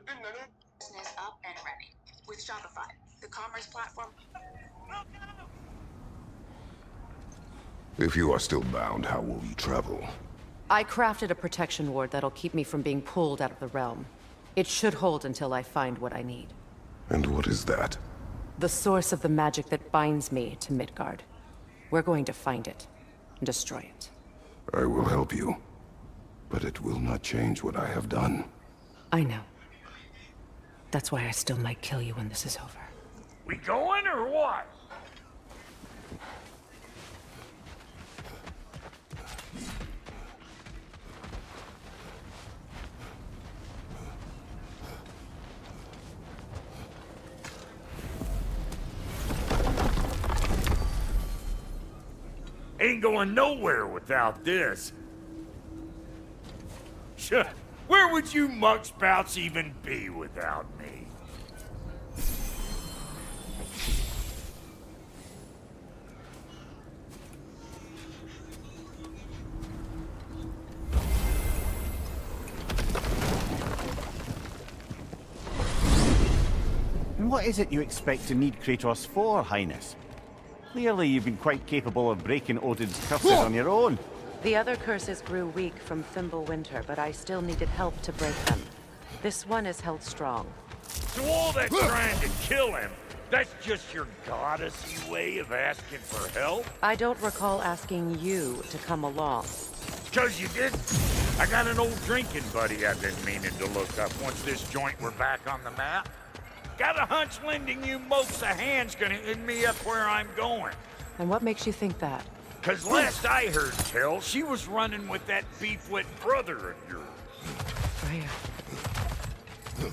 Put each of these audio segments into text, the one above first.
Business up and ready. With Shopify, the commerce platform. If you are still bound, how will you travel? I crafted a protection ward that'll keep me from being pulled out of the realm. It should hold until I find what I need. And what is that? The source of the magic that binds me to Midgard. We're going to find it and destroy it. I will help you. But it will not change what I have done. I know. That's why I still might kill you when this is over. We going or what? Ain't going nowhere without this. Where would you muckspouts even be without me? And what is it you expect to need Kratos for, Highness? Clearly you've been quite capable of breaking Odin's curses on your own. The other curses grew weak from Fimbulwinter, but I still needed help to break them. This one is held strong. So all that trying to kill him, that's just your goddessy way of asking for help? I don't recall asking you to come along. 'Cause you didn't. I got an old drinking buddy I've been meaning to look up once this joint were back on the map. Got a hunch lending you mopes a hand's gonna end me up where I'm going. And what makes you think that? 'Cause last I heard tell, she was running with that beefwit brother of yours. Freya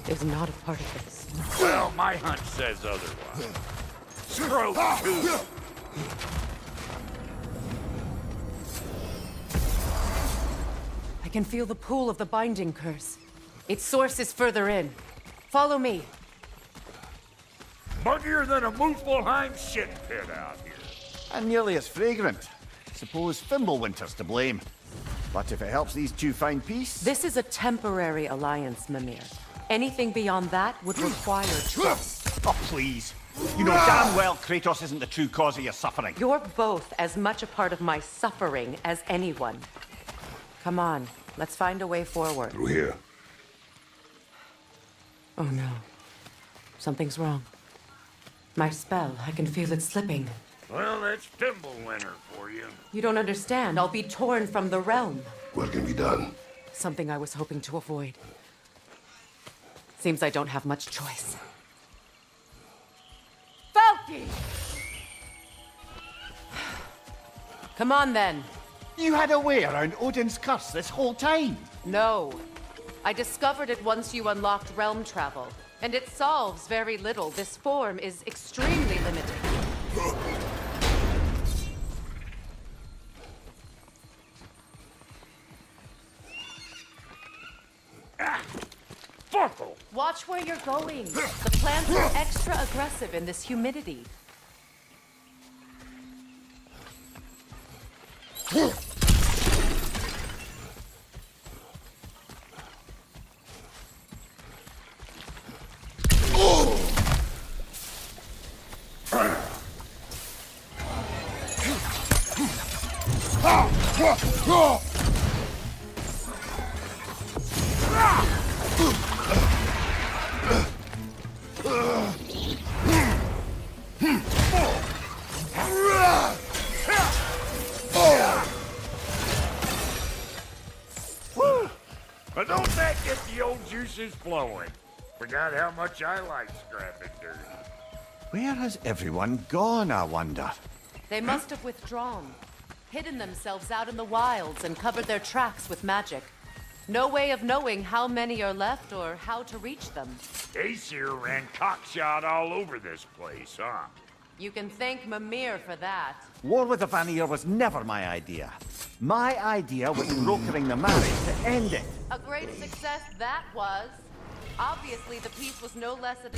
is not a part of this. Well, my hunch says otherwise. Stroke too. I can feel the pull of the binding curse. Its source is further in. Follow me. Muggier than a Muspelheim shit pit out here. And nearly as fragrant. Suppose Fimbulwinter's to blame. But if it helps these two find peace... This is a temporary alliance, Mimir. Anything beyond that would require trust. Oh, please. You know damn well Kratos isn't the true cause of your suffering. You're both as much a part of my suffering as anyone. Come on, let's find a way forward. Through here. Oh no. Something's wrong. My spell, I can feel it slipping. Well, that's Fimbulwinter for you. You don't understand. I'll be torn from the realm. What can be done? Something I was hoping to avoid. Seems I don't have much choice. Falky! Come on, then. You had a way around Odin's curse this whole time. No. I discovered it once you unlocked realm travel. And it solves very little. This form is extremely limited. Fuckle! Watch where you're going. The plants are extra aggressive in this humidity. But don't that get the old juices flowing? Forgot how much I like scrapping dirt. Where has everyone gone, I wonder? They must have withdrawn, hidden themselves out in the wilds and covered their tracks with magic. No way of knowing how many are left or how to reach them. Aesir ran cockshot all over this place, huh? You can thank Mimir for that. War with the Vanir was never my idea. My idea was brokering the marriage to end it. A great success that was. Obviously, the peace was no less a...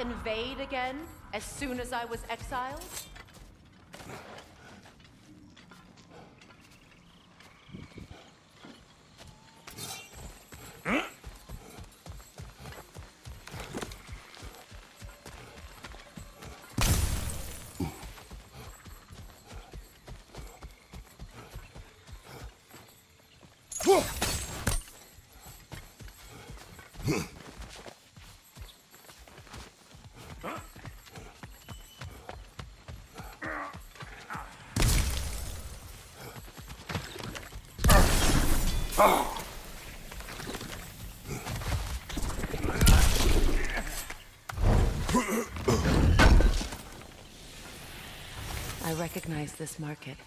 invade again as soon as I was exiled? I recognize this market.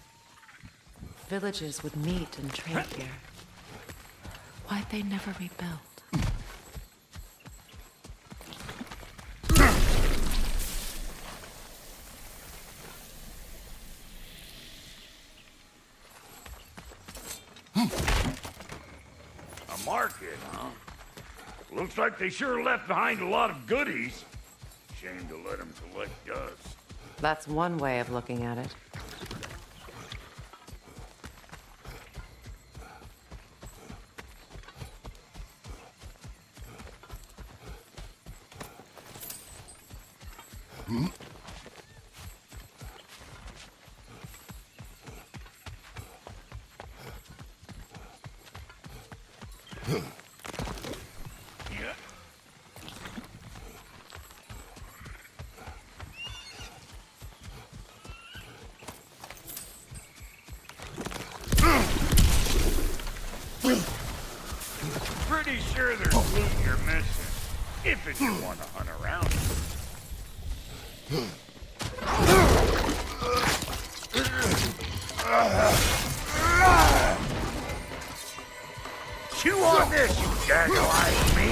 Villages would meet and trade here. Why'd they never rebuild? A market, huh? Looks like they sure left behind a lot of goodies. Shame to let them collect us. That's one way of looking at it. Pretty sure there's loot you're missing, if you want to hunt around. Chew on this, you gaggle-eyed me!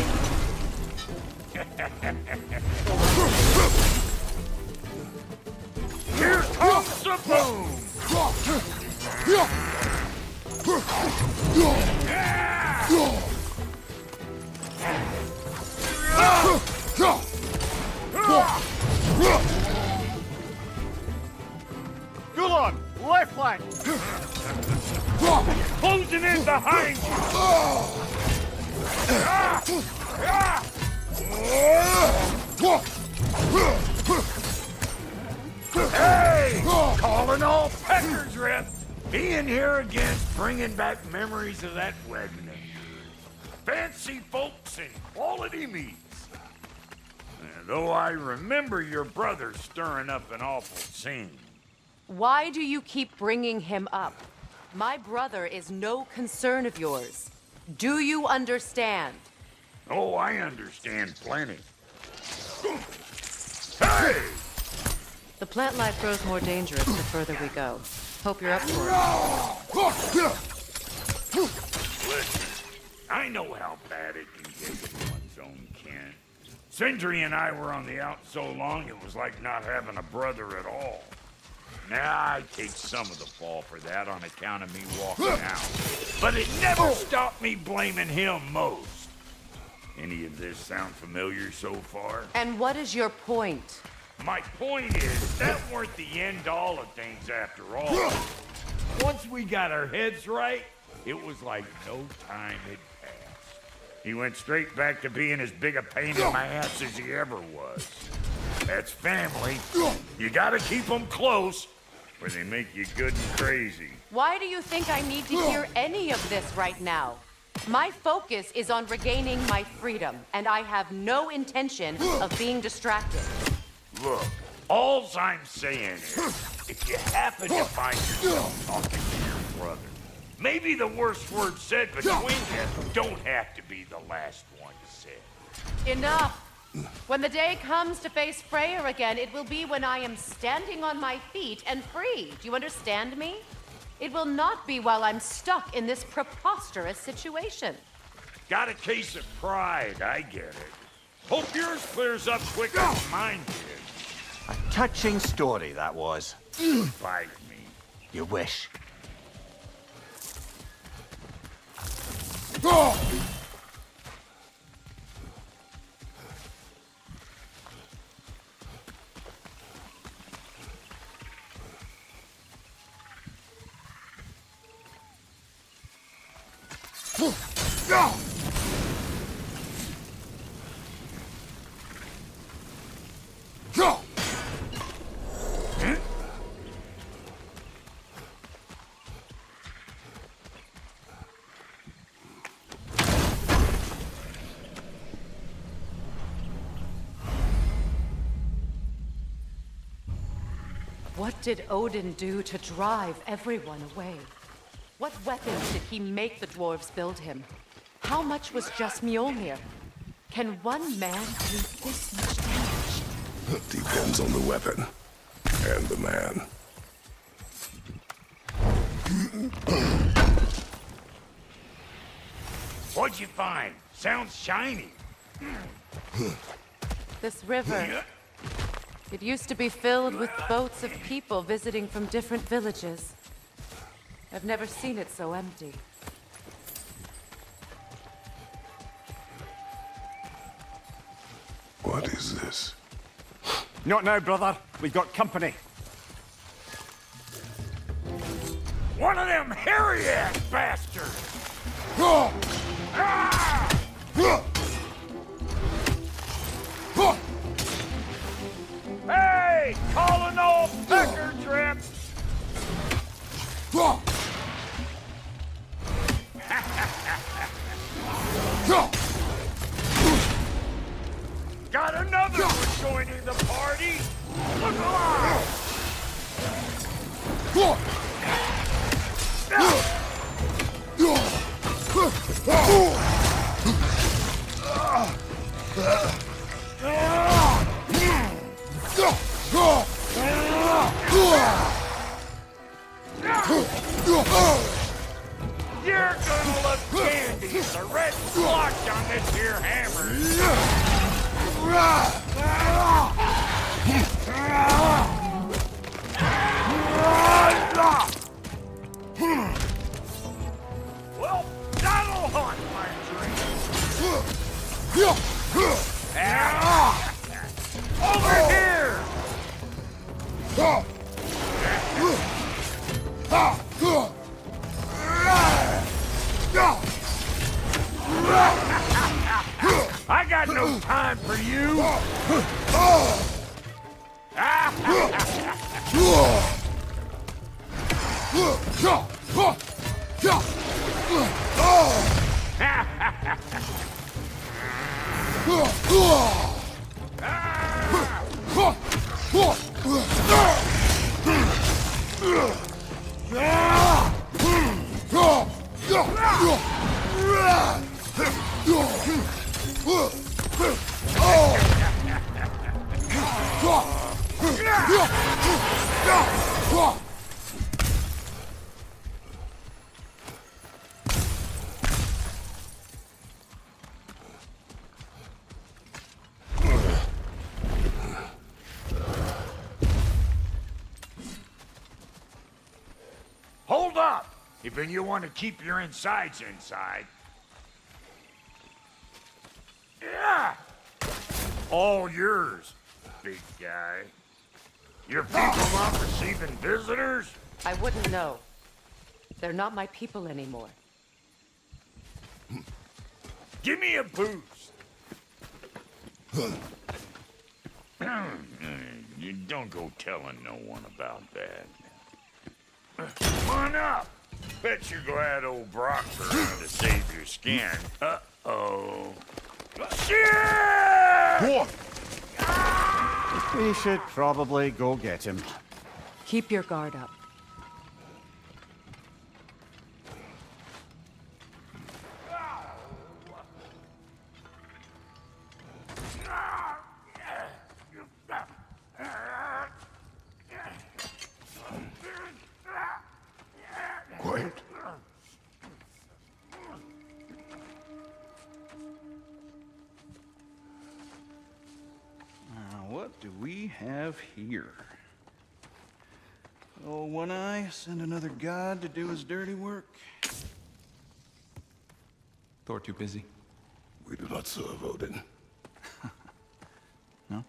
Here comes the boom! Gulag, left flank! Closing in behind you! Hey! Calling all peckers, Rip! Being here again, bringing back memories of that wedding. Fancy folks and quality meats. Though I remember your brother stirring up an awful scene. Why do you keep bringing him up? My brother is no concern of yours. Do you understand? Oh, I understand plenty. Hey! The plant life grows more dangerous the further we go. Hope you're up for it. Listen, I know how bad it can get in one's own kin. Sindri and I were on the out so long it was like not having a brother at all. Now I take some of the fall for that on account of me walking out. But it never stopped me blaming him most. Any of this sound familiar so far? And what is your point? My point is, that weren't the end-all of things after all. Once we got our heads right, it was like no time had passed. He went straight back to being as big a pain in my ass as he ever was. That's family. You gotta keep them close, or they make you good and crazy. Why do you think I need to hear any of this right now? My focus is on regaining my freedom, and I have no intention of being distracted. Look, alls I'm saying is, if you happen to find yourself talking to your brother, maybe the worst word said between you don't have to be the last one said. Enough! When the day comes to face Freyr again, it will be when I am standing on my feet and free. Do you understand me? It will not be while I'm stuck in this preposterous situation. Got a case of pride, I get it. Hope yours clears up quicker than mine did. A touching story, that was. Bite me. You wish. What did Odin do to drive everyone away? What weapons did he make the dwarves build him? How much was just Mjolnir? Can one man do this much damage? Depends on the weapon. And the man. What'd you find? Sounds shiny. This river. It used to be filled with boats of people visiting from different villages. I've never seen it so empty. What is this? Not now, brother. We've got company. One of them hairy-ass bastards! Hey! Calling all pecker trip! Got another one joining the party! Look alive! You're gonna look dandy as a red splotch on this here hammer! Well, that'll hunt my dreams! Over here! I got no time for you! Hold up! If you want to keep your insides inside. Yeah! All yours, big guy. Your people not receiving visitors? I wouldn't know. They're not my people anymore. Give me a boost. You don't go telling no one about that. Come on up. Bet you're glad old Brock's around to save your skin. Uh-oh. Shit! We should probably go get him. Keep your guard up. Quiet. What do we have here? Oh, One Eye, send another god to do his dirty work? Thor too busy. We do not serve Odin. No?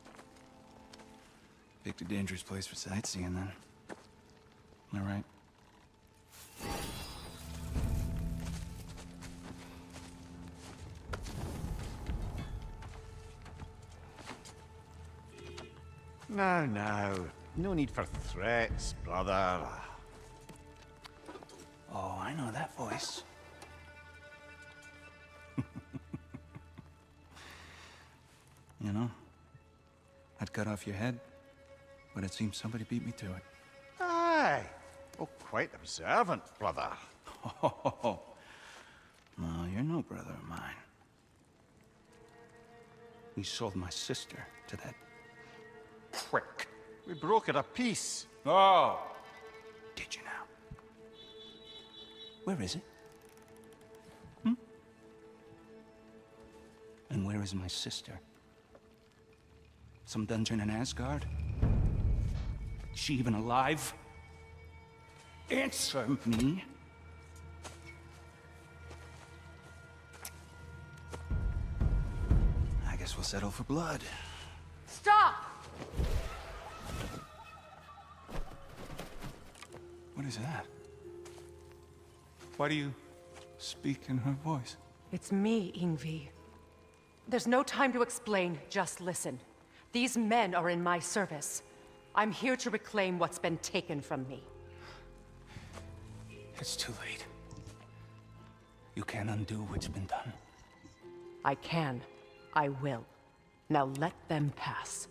Picked a dangerous place for sightseeing, then. All right. Now, now. No need for threats, brother. Oh, I know that voice. You know, I'd cut off your head, but it seems somebody beat me to it. Aye. Oh, quite observant, brother. Oh, no, you're no brother of mine. You sold my sister to that prick. We broke it a piece. Oh! Did you now? Where is it? And where is my sister? Some dungeon in Asgard? Is she even alive? Answer me. I guess we'll settle for blood. Stop! What is that? Why do you speak in her voice? It's me, Ingvi. There's no time to explain, just listen. These men are in my service. I'm here to reclaim what's been taken from me. It's too late. You can't undo what's been done. I can. I will. Now let them pass.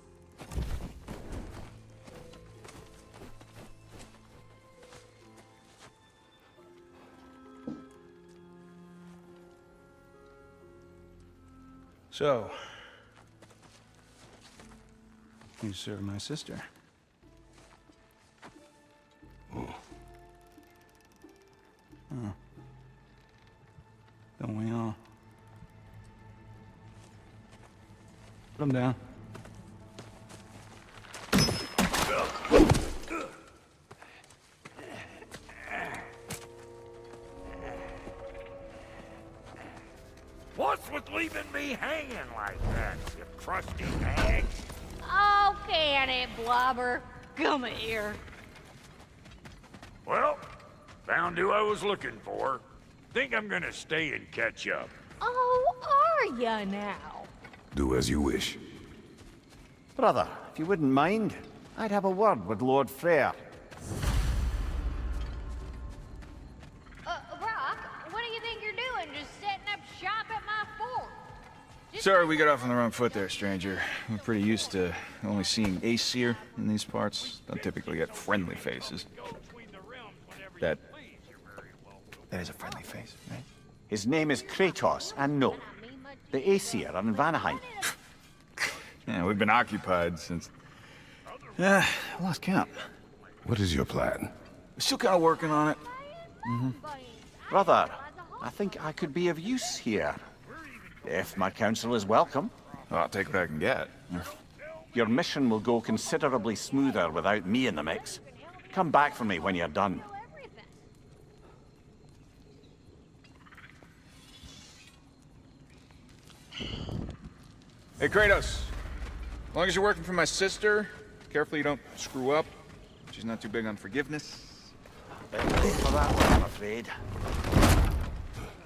So, you serve my sister. Oh. Don't we all? Put him down. What's with leaving me hanging like that, you crusty hag? Oh, can it, Blobber? Come here. Well, found who I was looking for. Think I'm gonna stay and catch up. Oh, are ya now? Do as you wish. Brother, if you wouldn't mind, I'd have a word with Lord Freyr. Brock, what do you think you're doing? Just setting up shop at my fort? Sorry we got off on the wrong foot there, stranger. We're pretty used to only seeing Aesir in these parts. Don't typically get friendly faces. That is a friendly face, right? His name is Kratos, and no, the Aesir are in Vanaheim. Yeah, we've been occupied since... I lost count. What is your plan? We're still kind of working on it. Brother, I think I could be of use here. If my counsel is welcome. Well, I'll take what I can get. Your mission will go considerably smoother without me in the mix. Come back for me when you're done. Hey, Kratos. As long as you're working for my sister, careful you don't screw up. She's not too big on forgiveness. Bit late for that one, I'm afraid.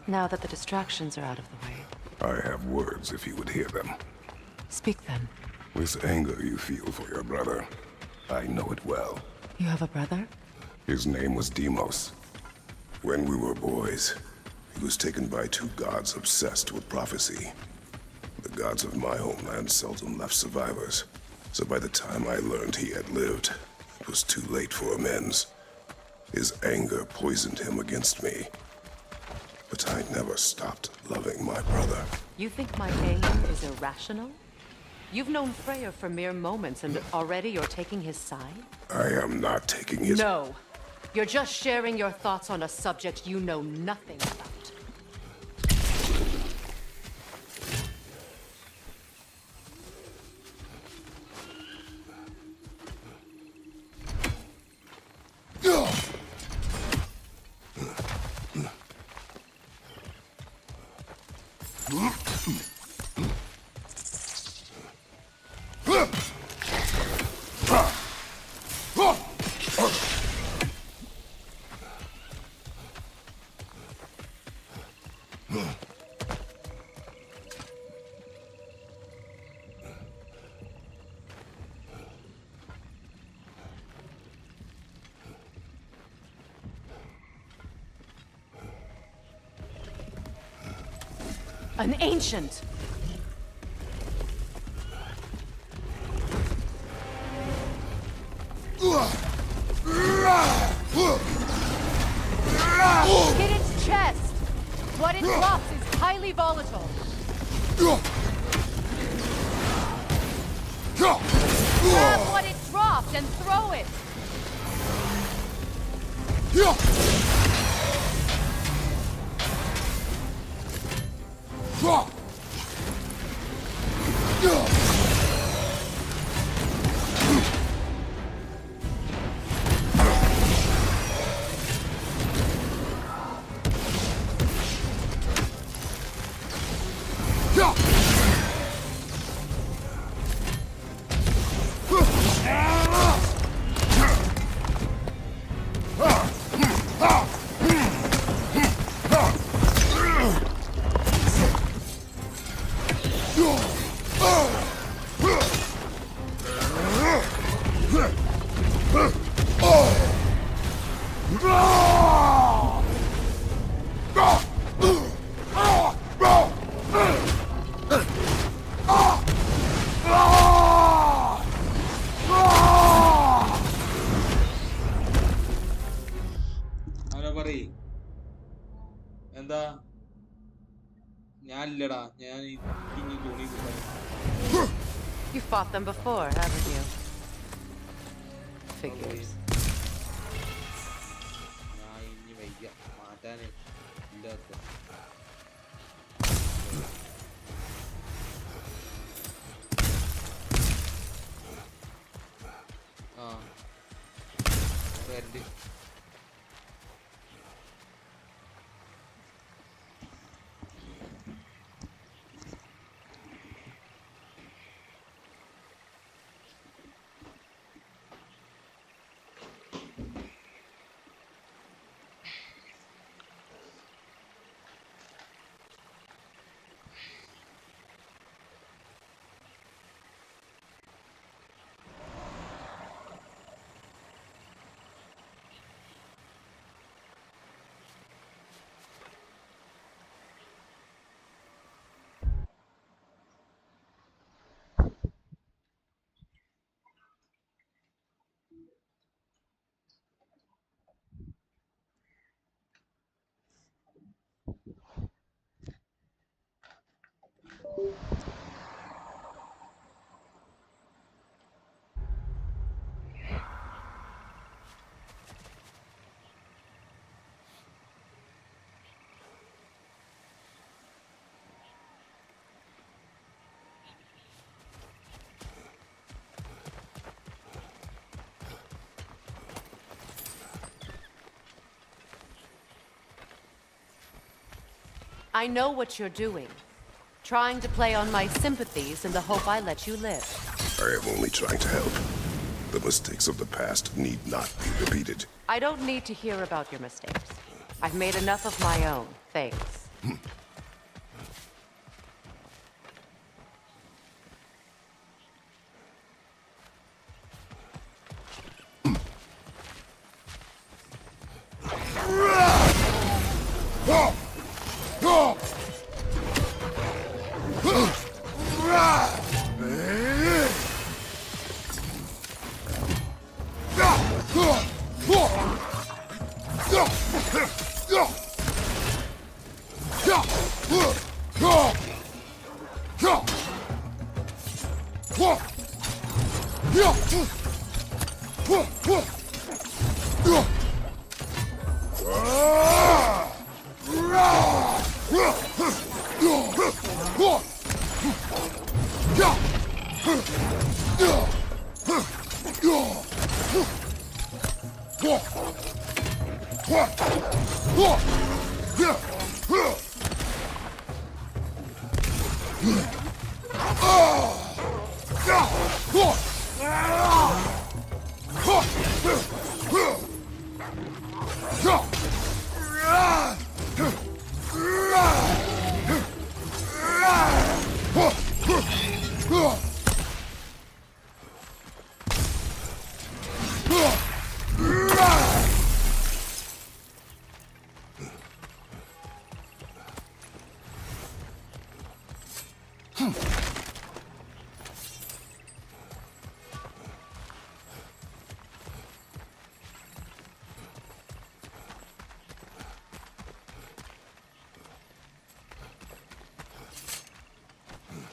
Now that the distractions are out of the way, I have words if you would hear them. speak then. This anger you feel for your brother, I know it well. You have a brother? His name was Deimos. When we were boys, he was taken by two gods obsessed with prophecy. The gods of my homeland seldom left survivors, so by the time I learned he had lived, it was too late for amends. His anger poisoned him against me. But I never stopped loving my brother. You think my aim is irrational? You've known Freyr for mere moments, and already you're taking his side? I am not taking his... No. You're just sharing your thoughts on a subject you know nothing about. An ancient. Hit its chest. What it drops is highly volatile. Grab what it dropped and throw it. അവനെ പറയ് എന്താ ഞാനില്ലടാ ഞാൻ ഇനി Johnny You fought them before, haven't you? Figures. ഞാൻ ഇനി വയ്യ മാറ്റാനേ ഇല്ലാത്ത ആ വരണ്ട് I know what you're doing. Trying to play on my sympathies in the hope I let you live. I am only trying to help. The mistakes of the past need not be repeated. I don't need to hear about your mistakes. I've made enough of my own, thanks.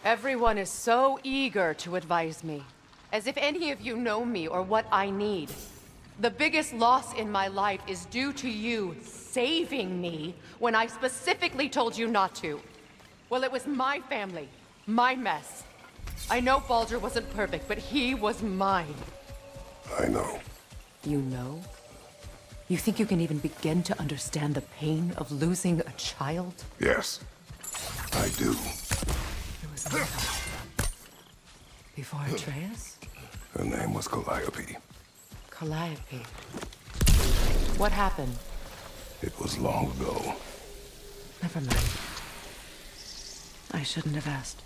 Everyone is so eager to advise me, as if any of you know me or what I need. The biggest loss in my life is due to you saving me when I specifically told you not to. Well, it was my family, my mess. I know Baldur wasn't perfect, but he was mine. I know. You know? You think you can even begin to understand the pain of losing a child? Yes, I do. It was before Atreus? Her name was Calliope. Calliope. What happened? It was long ago. Never mind. I shouldn't have asked.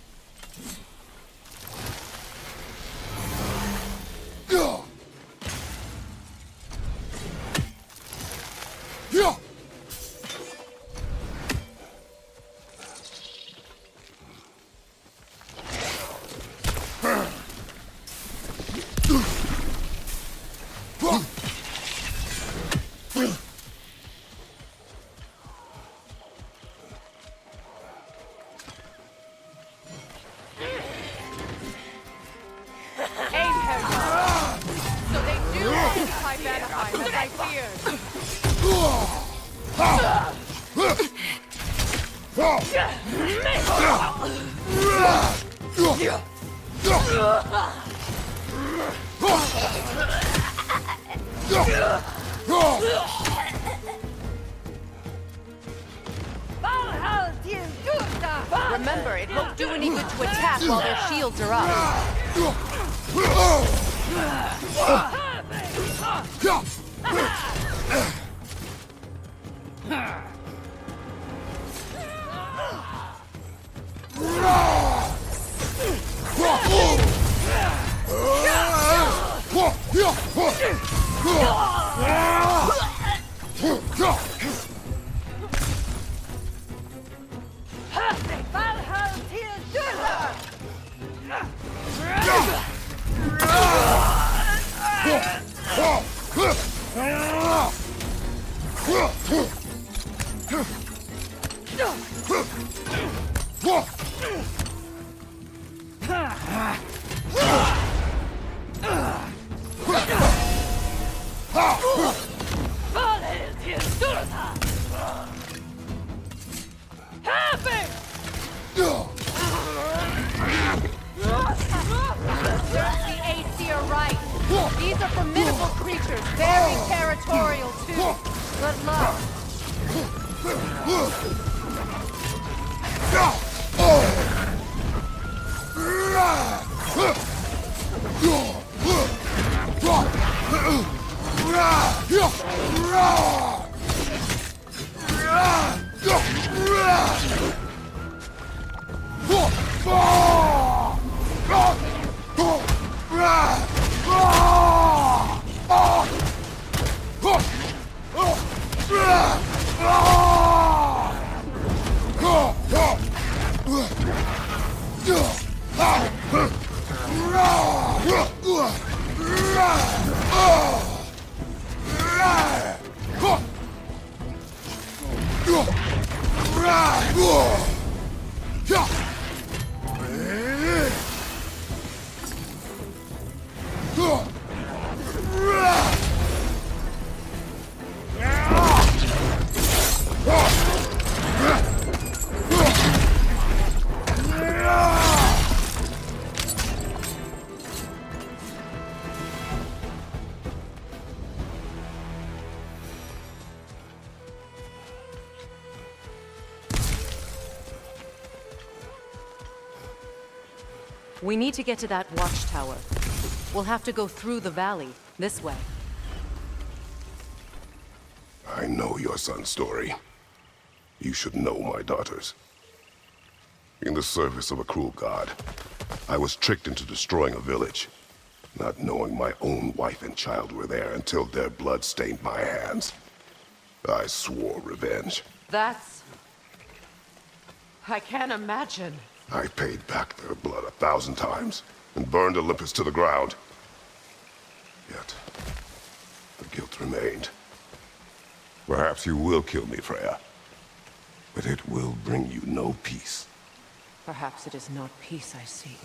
Remember, it won't do any good to attack while their shields are These are formidable creatures, very territorial too. Good luck. We need to get to that watchtower. We'll have to go through the valley, this way. I know your son's story. You should know my daughter's. In the service of a cruel god, I was tricked into destroying a village, not knowing my own wife and child were there until their blood stained my hands. I swore revenge. That's... I can't imagine. I paid back their blood 1,000 times and burned Olympus to the ground. Yet, the guilt remained. Perhaps you will kill me, Freya. But it will bring you no peace. Perhaps it is not peace I seek.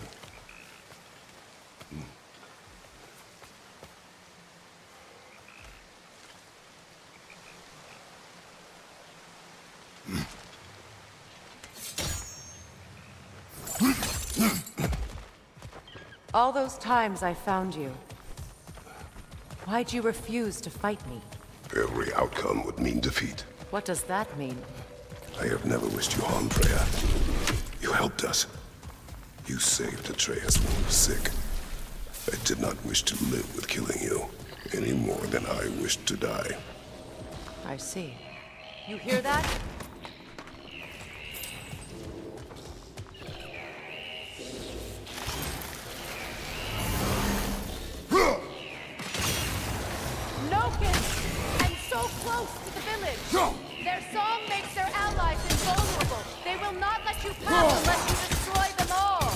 All those times I found you, why'd you refuse to fight me? Every outcome would mean defeat. What does that mean? I have never wished you harm, Freya. You helped us. You saved Atreus when he was sick. I did not wish to live with killing you, any more than I wished to die. I see. You hear that? Close to the village. Their song makes their allies invulnerable. They will not let you pass unless you destroy them all.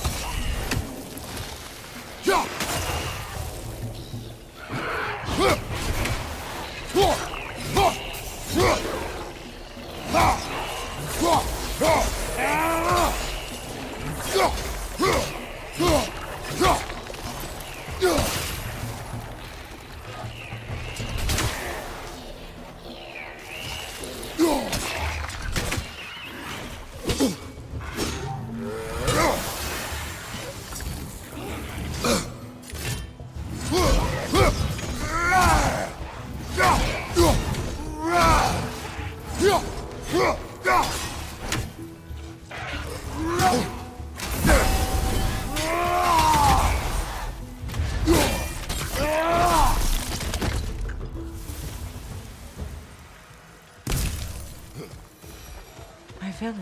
My village.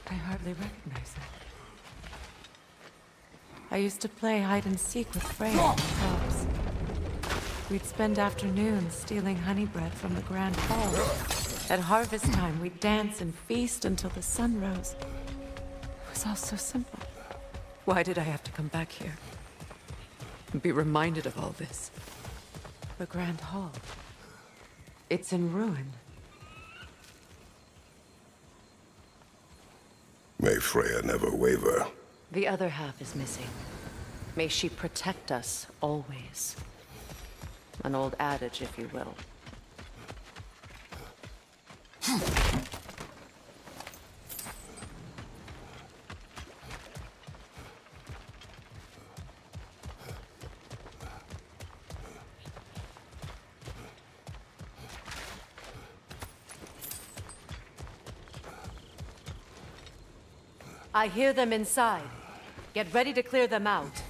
I hardly recognize it. I used to play hide and seek with Freya in the clubs. We'd spend afternoons stealing honey bread from the Grand Hall. At harvest time, we'd dance and feast until the sun rose. It was all so simple. Why did I have to come back here? And be reminded of all this? The Grand Hall. It's in ruin. May Freya never waver. The other half is missing. May she protect us always. An old adage, if you will. I hear them inside. Get ready to clear them out.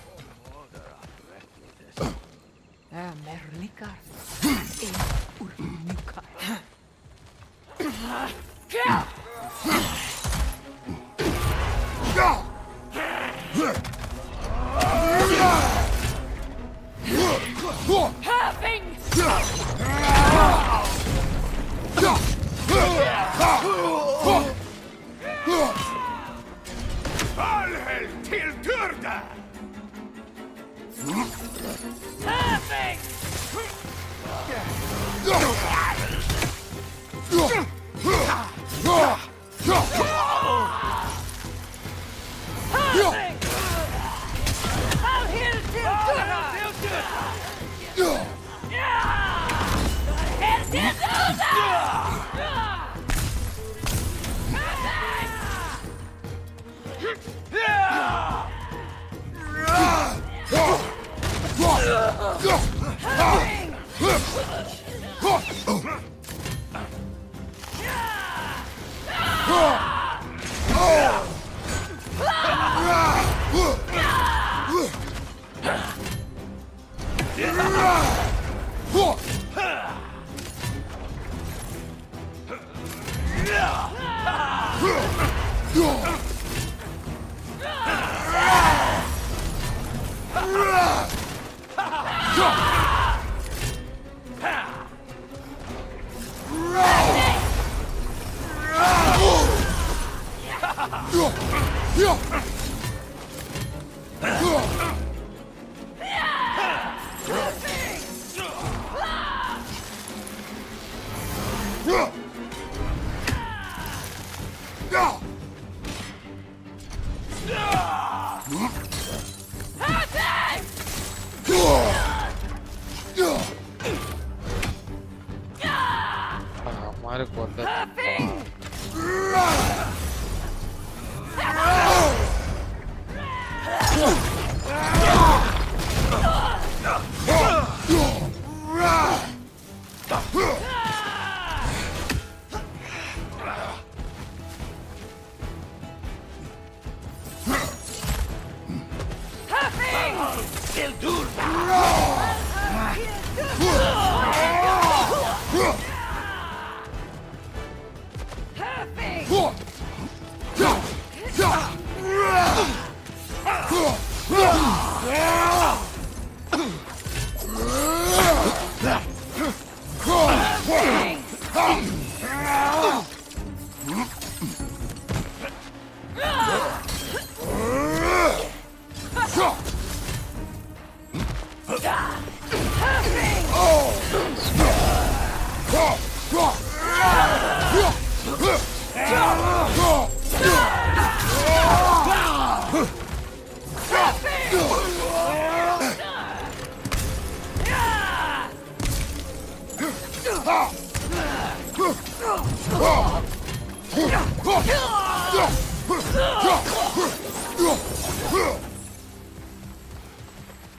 हमारे को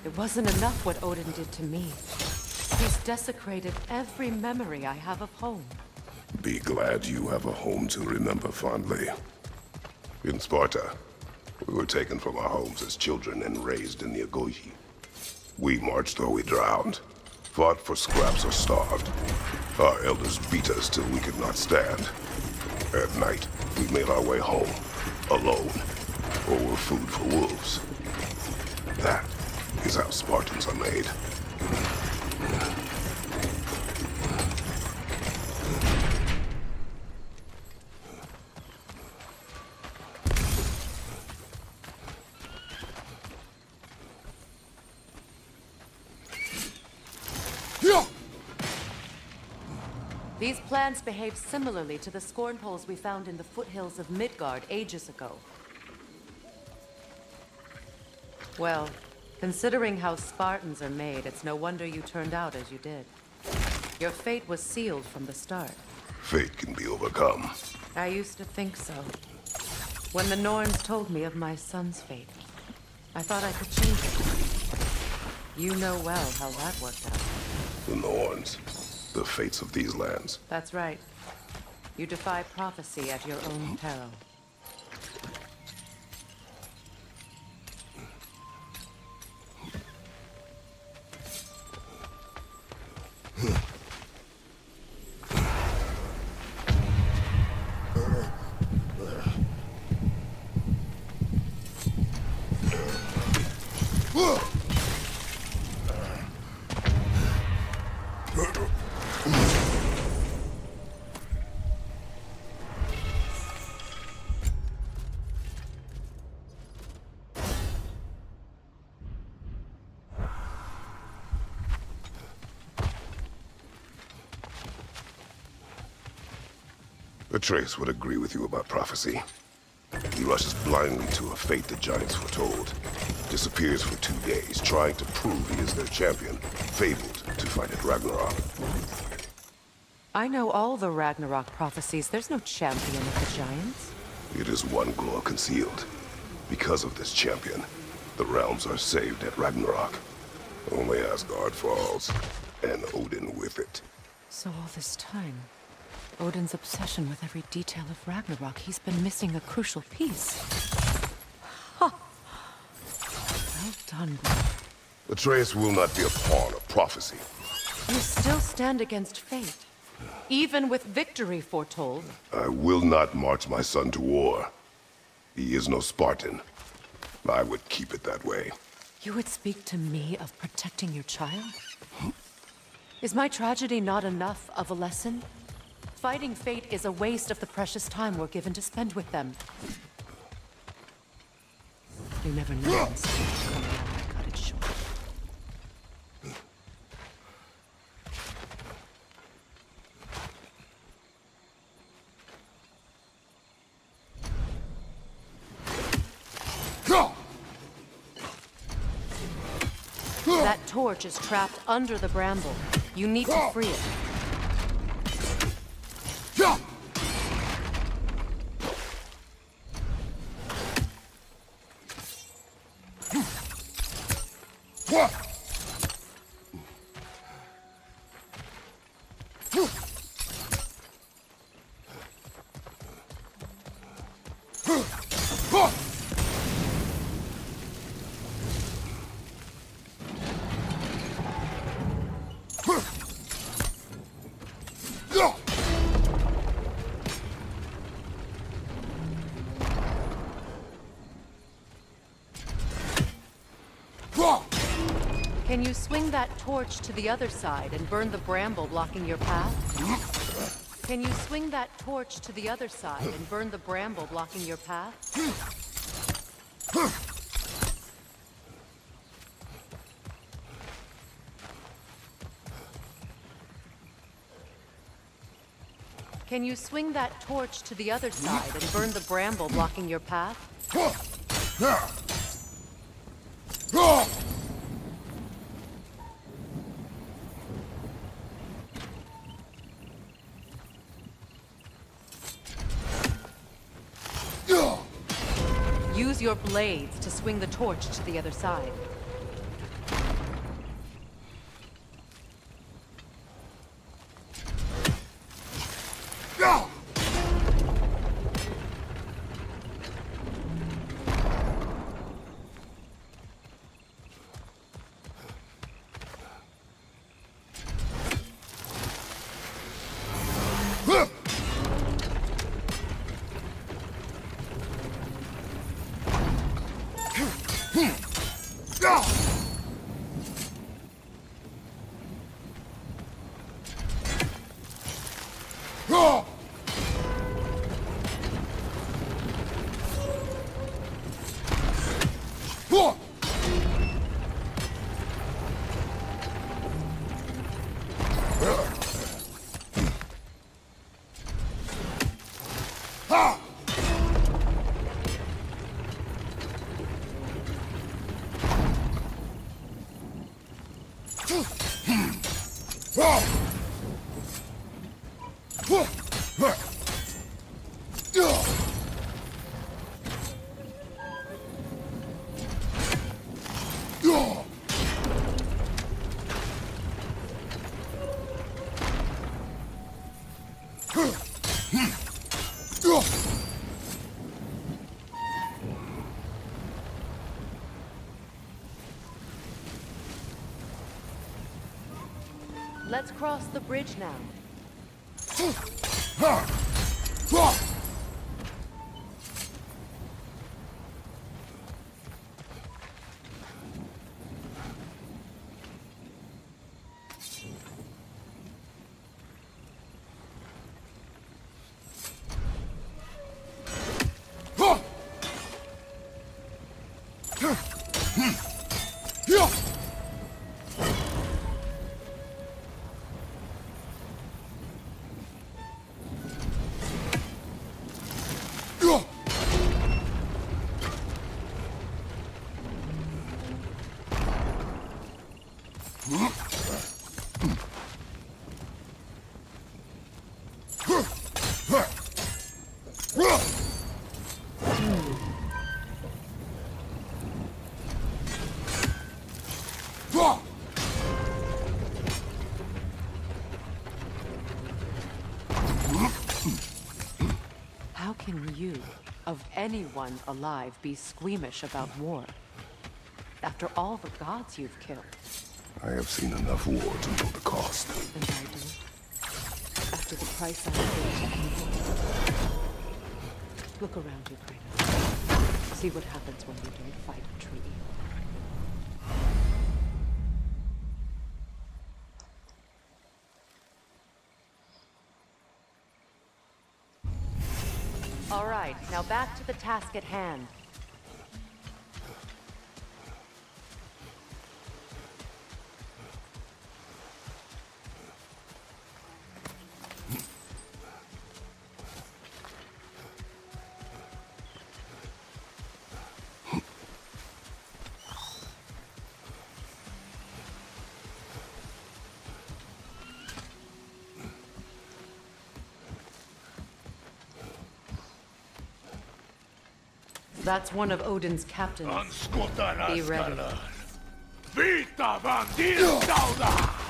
It wasn't enough what Odin did to me. He's desecrated every memory I have of home. Be glad you have a home to remember fondly. In Sparta, we were taken from our homes as children and raised in the Agoge. We marched or we drowned, fought for scraps or starved. Our elders beat us till we could not stand. At night, we made our way home, alone, or were food for wolves. That is how Spartans are made. These plants behave similarly to the scorn poles we found in the foothills of Midgard ages ago. Well, considering how Spartans are made, it's no wonder you turned out as you did. Your fate was sealed from the start. Fate can be overcome. I used to think so. When the Norns told me of my son's fate, I thought I could change it. You know well how that worked out. The Norns. The fates of these lands. That's right. You defy prophecy at your own peril. Atreus would agree with you about prophecy. He rushes blindly to a fate the giants foretold. Disappears for 2 days, trying to prove he is their champion. Fabled to fight at Ragnarok. I know all the Ragnarok prophecies. There's no champion of the giants. It is one glow concealed. Because of this champion, the realms are saved at Ragnarok. Only Asgard falls, and Odin with it. So all this time, Odin's obsession with every detail of Ragnarok, he's been missing a crucial piece. Ha! Well done, bro. Atreus will not be a pawn of prophecy. You still stand against fate, even with victory foretold. I will not march my son to war. He is no Spartan. I would keep it that way. You would speak to me of protecting your child? Is my tragedy not enough of a lesson? Fighting fate is a waste of the precious time we're given to spend with them. You never know when someone's coming out and cut it short. That torch is trapped under the bramble. You need to free it. Can you swing that torch to the other side and burn the bramble blocking your path? Can you swing that torch to the other side and burn the bramble blocking your path? Can you swing that torch to the other side and burn the bramble blocking your path? Use your blades to swing the torch to the other side. Let's cross the bridge now. How can you, of anyone alive, be squeamish about war? After all the gods you've killed. I have seen enough war to know the cost. And I do. After the price I paid to evil. Look around you, Kratos. See what happens when you don't fight true evil. All right, now back to the task at hand. That's one of Odin's captains. Be ready. Vita bandita!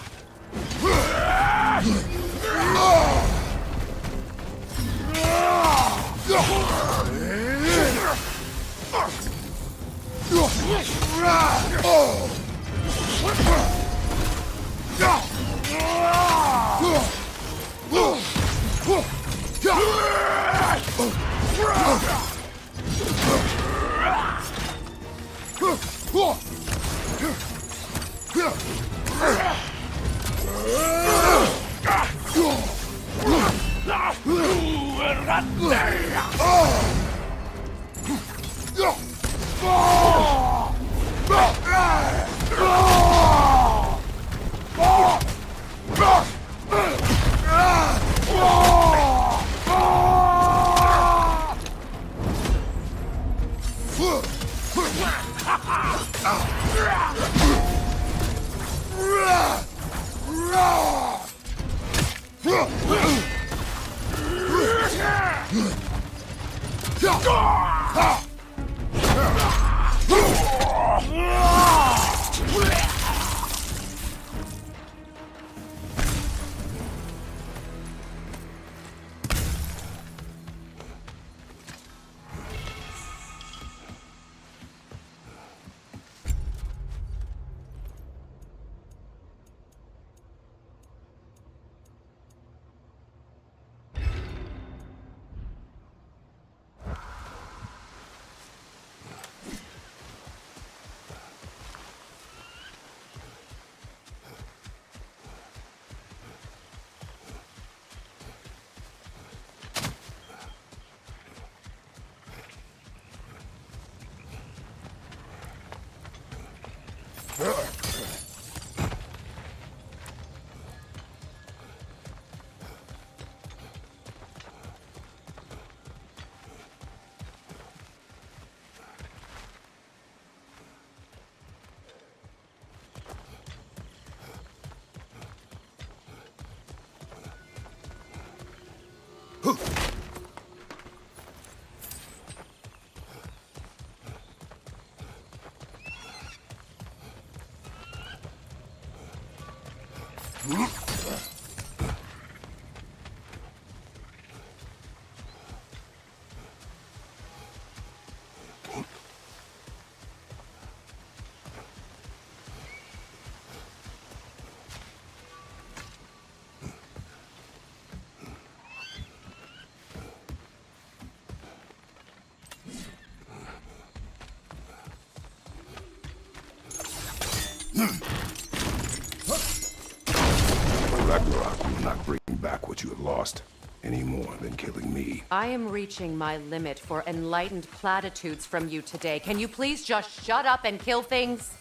Ragnarok will not bring back what you have lost, any more than killing me. I am reaching my limit for enlightened platitudes from you today. Can you please just shut up and kill things?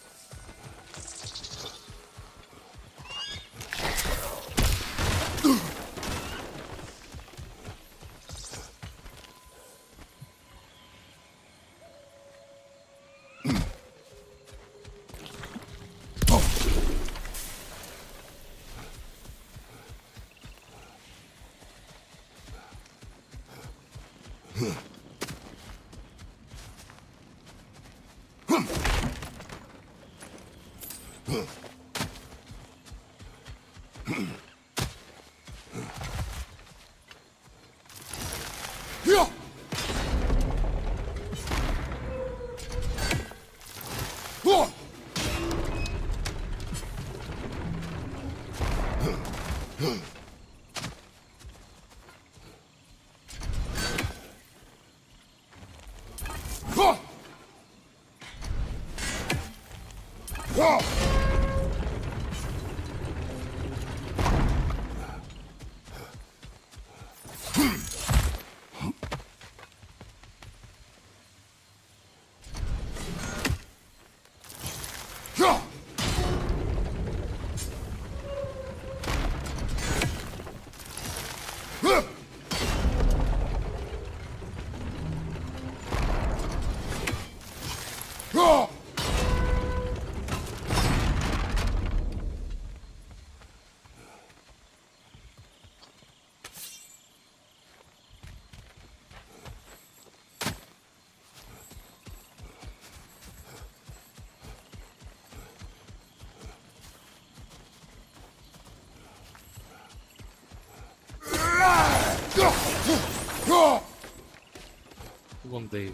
그건데.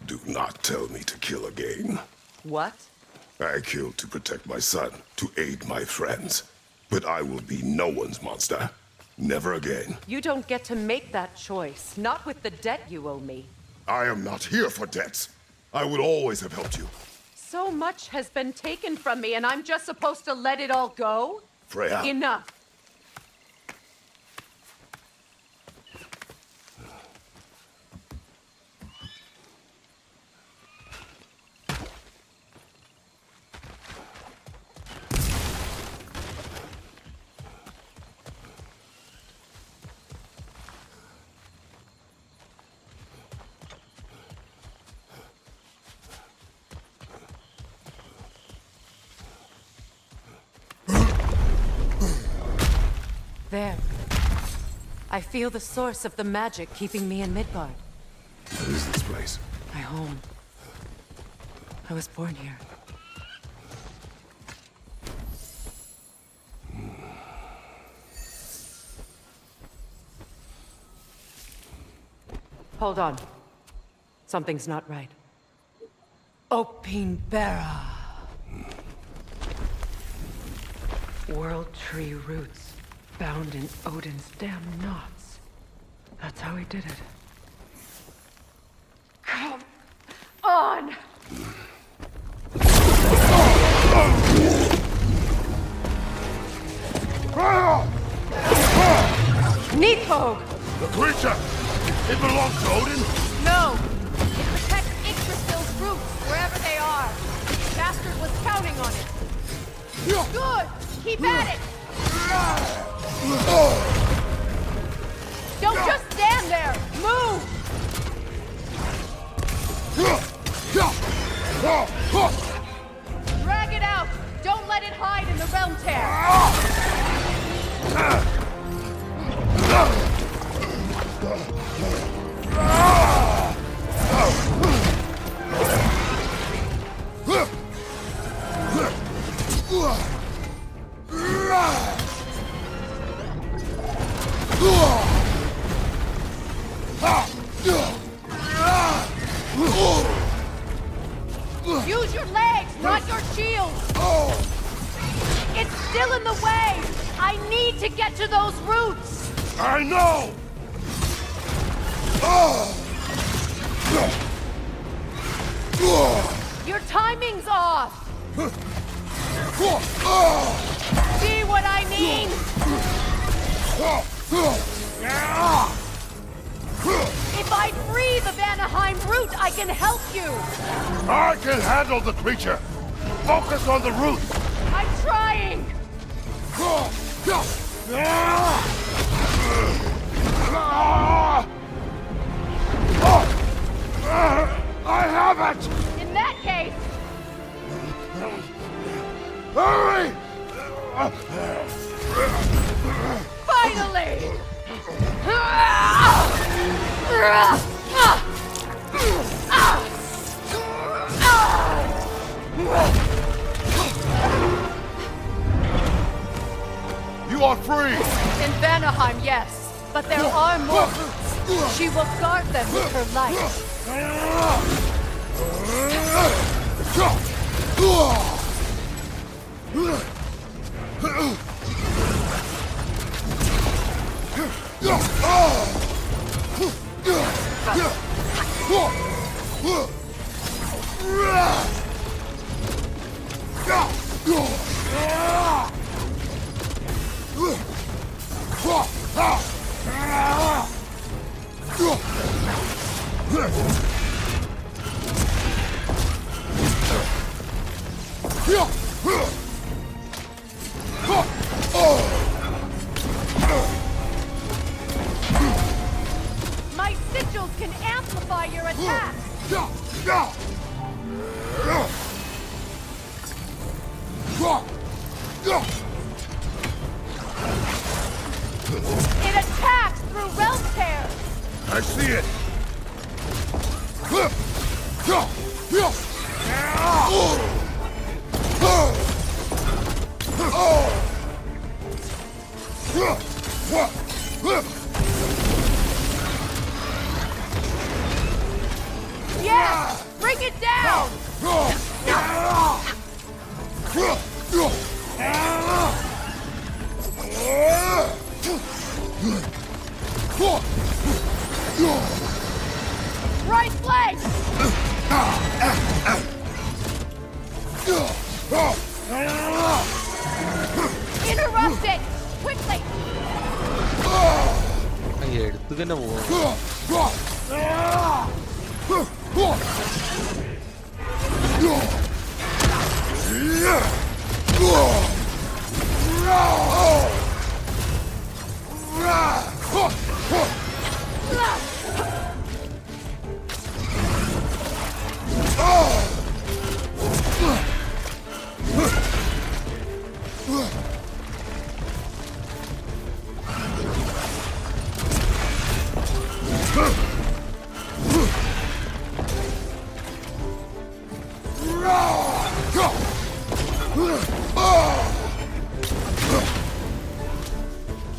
Do not tell me to kill again. What? I killed to protect my son, to aid my friends. But I will be no one's monster. Never again. You don't get to make that choice. Not with the debt you owe me. I am not here for debts. I would always have helped you. So much has been taken from me, and I'm just supposed to let it all go? Freya. Enough. There. I feel the source of the magic keeping me in Midgard. What is this place? My home. I was born here. Hold on. Something's not right. Opinbera. World tree roots. Bound in Odin's damn knots. That's how he did it. Come on! Neathog! The creature! It belongs to Odin? No! It protects Yggdrasil's roots, wherever they are. The bastard was counting on it. Good! Keep at it! Don't just stand there! Move! Drag it out! Don't let it hide in the realm tear! Use your legs, not your shield! It's still in the way! I need to get to those roots! I know! Your timing's off! See what I mean? If I free the Vanaheim root, I can help you! I can handle the creature! Focus on the root! I'm trying! I have it! In that case, Hurry! Finally! You are free! In Vanaheim, yes. But there are more routes. She will guard them with her life. My sigils can amplify your attack! It attacks through realm tears! I see it! Yes! Bring it down! Right flank! Interrupt it! Quickly! അങ്ങ് എടുത്തു തന്നെ പോകും.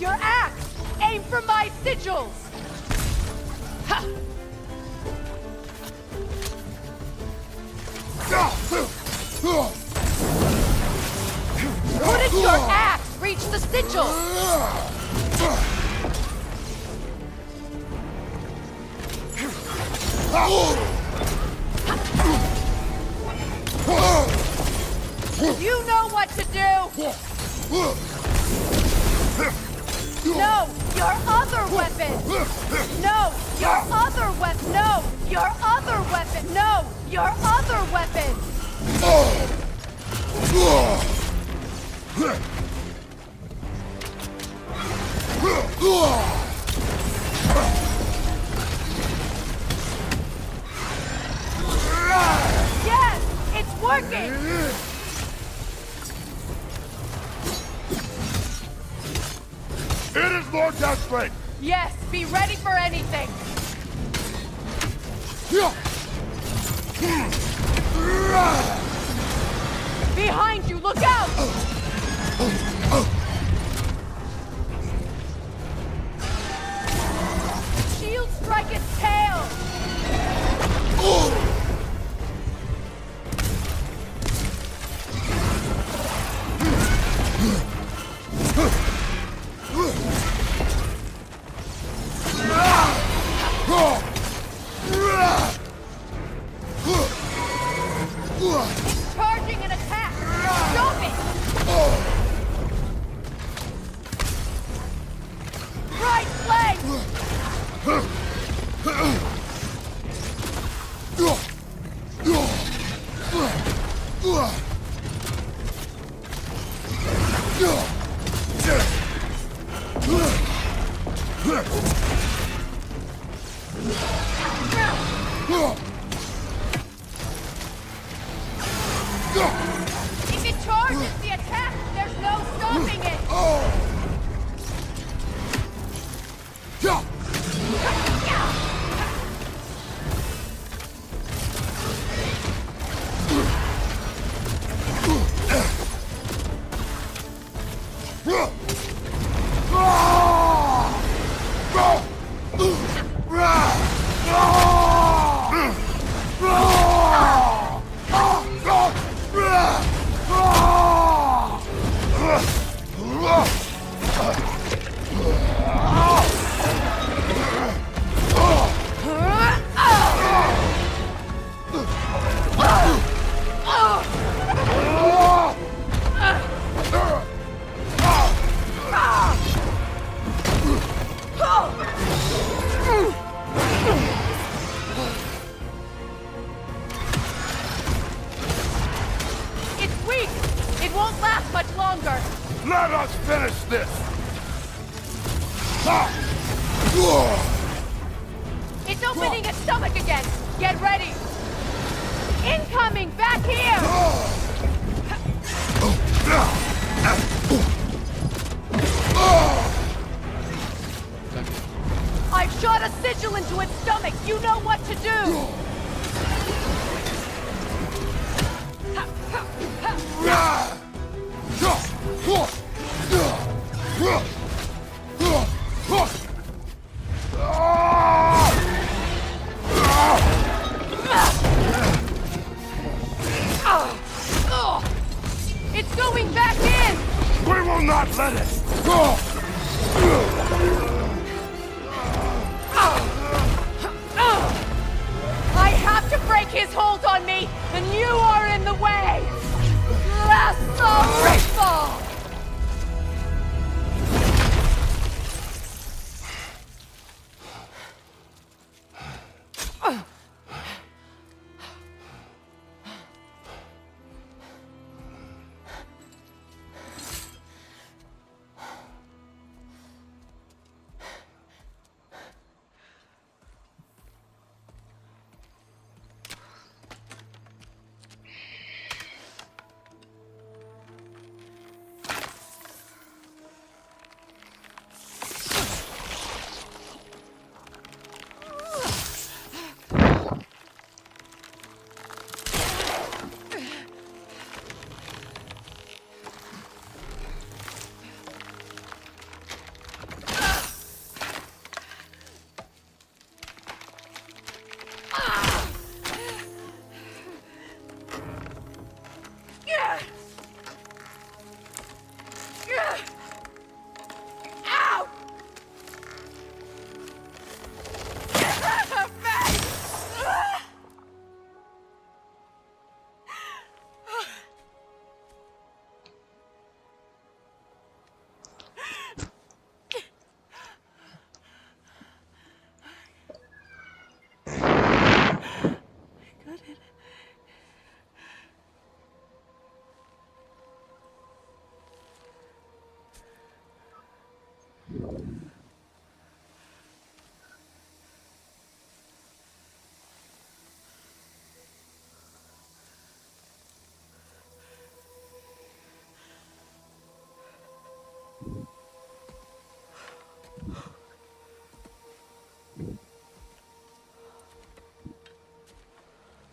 Your axe! Aim for my sigils! Ha! Wouldn't your axe reach the sigil? You know what to do! No! Your other weapon! No! Your other weapon! No! Your other weapon! No! Your other weapon! Yes! It's working! It is more desperate! Yes! Be ready for anything! Behind you! Look out! Shield strike its tail! Charging an attack! Stop it! Right flank! won't last much longer! Let us finish this! It's opening its stomach again! Get ready! Incoming! Back here! I've shot a sigil into its stomach! You know what to do! It's going back in! We will not let it! I have to break his hold on me, and you are in the way! Lasso Ow!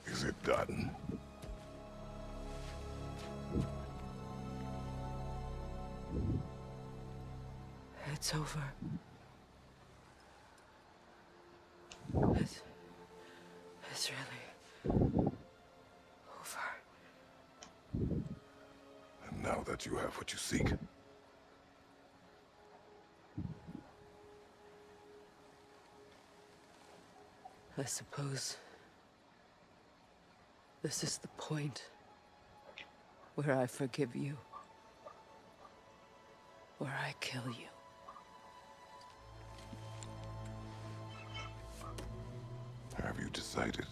Is it done? It's over. It's really over. And now that you have what you seek, I suppose this is the point where I forgive you, where I kill you. have you decided?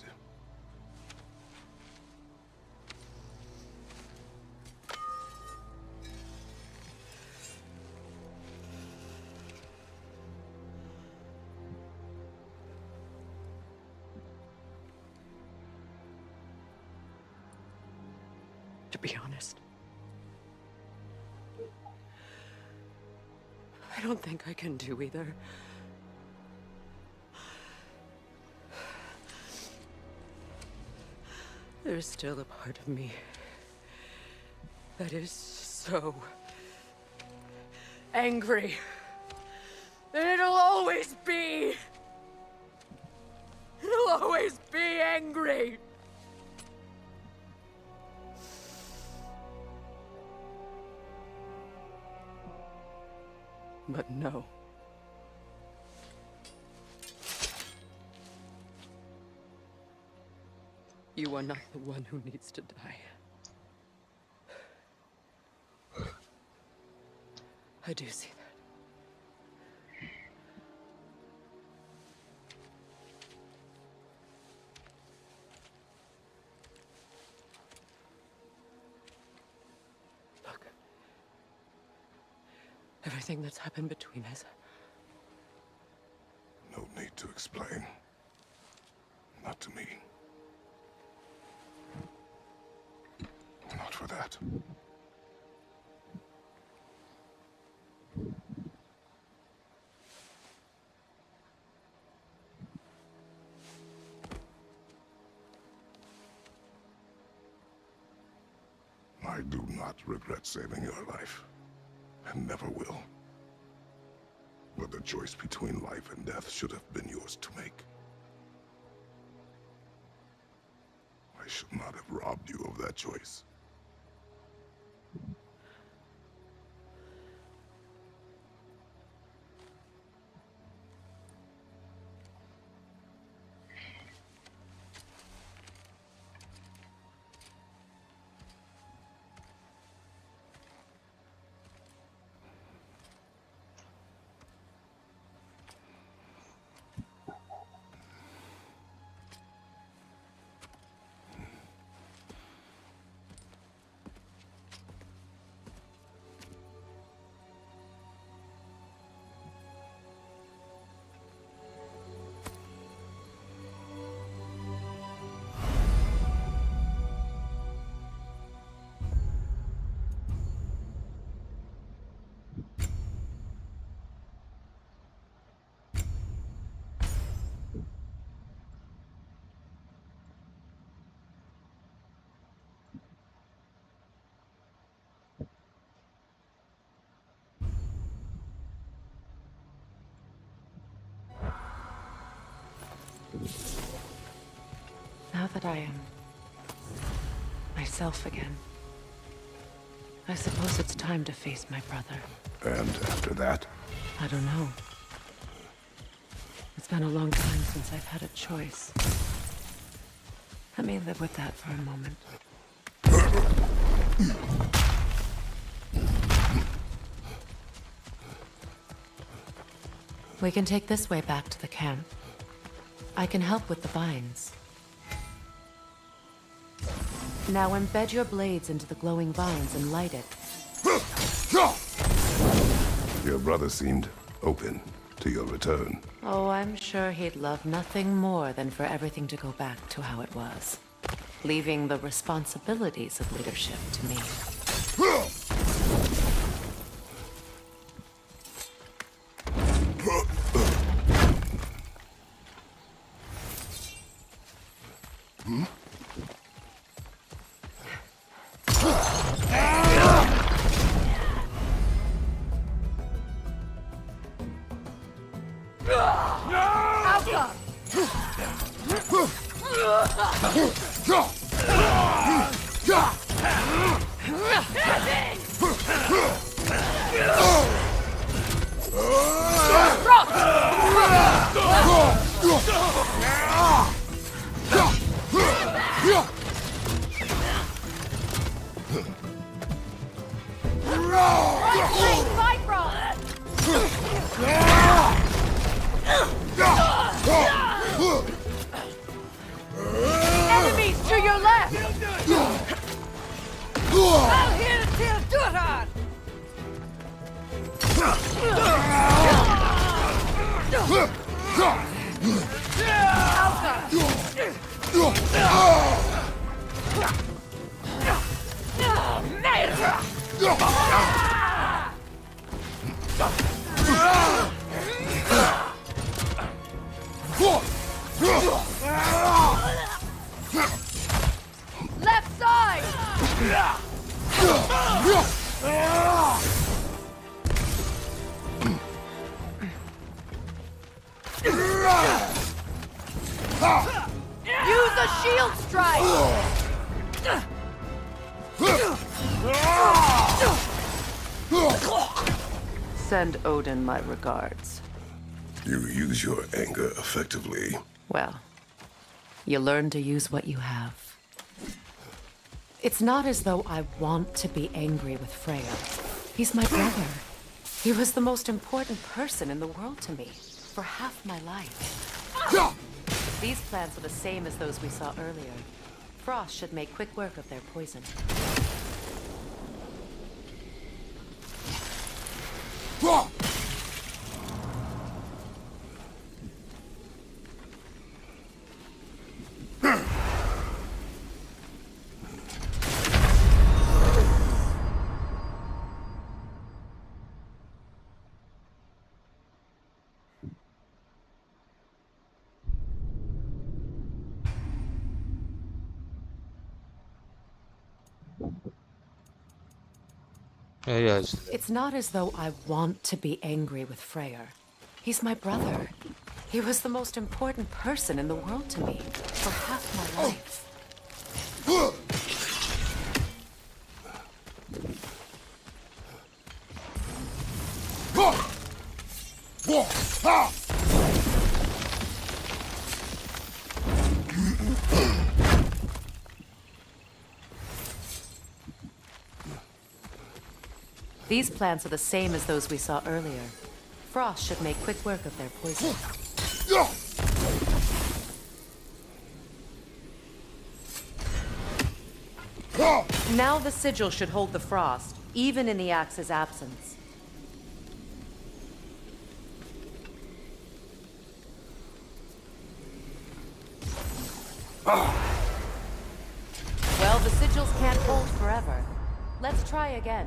To be honest, I don't think I can do either. There's still a part of me that is so angry. And it'll always be. It'll always be angry. But no. You are not the one who needs to die. I do see that. Everything that's happened between us. No need to explain. Not to me. Not for that. I do not regret saving your life, and never will. But the choice between life and death should have been yours to make. I should not have robbed you of that choice. Now that I am myself again, I suppose it's time to face my brother. And after that? I don't know. It's been a long time since I've had a choice. Let me live with that for a moment. We can take this way back to the camp. I can help with the vines. Now embed your blades into the glowing vines and light it. Your brother seemed open to your return. Oh, I'm sure he'd love nothing more than for everything to go back to how it was, leaving the responsibilities of leadership to me. Enemies to your left! I'll hit it till Durhard! Left side! Use a shield strike! Send Odin my regards. You use your anger effectively. Well, you learn to use what you have. It's not as though I want to be angry with Freya. He's my brother. He was the most important person in the world to me for half my life. These plants are the same as those we saw earlier. Frost should make quick work of their poison. Yes. It's not as though I want to be angry with Freyr. He's my brother. He was the most important person in the world to me for half my life. These plants are the same as those we saw earlier. Frost should make quick work of their poison. Now the sigil should hold the frost, even in the axe's absence. Well, the sigils can't hold forever. Let's try again.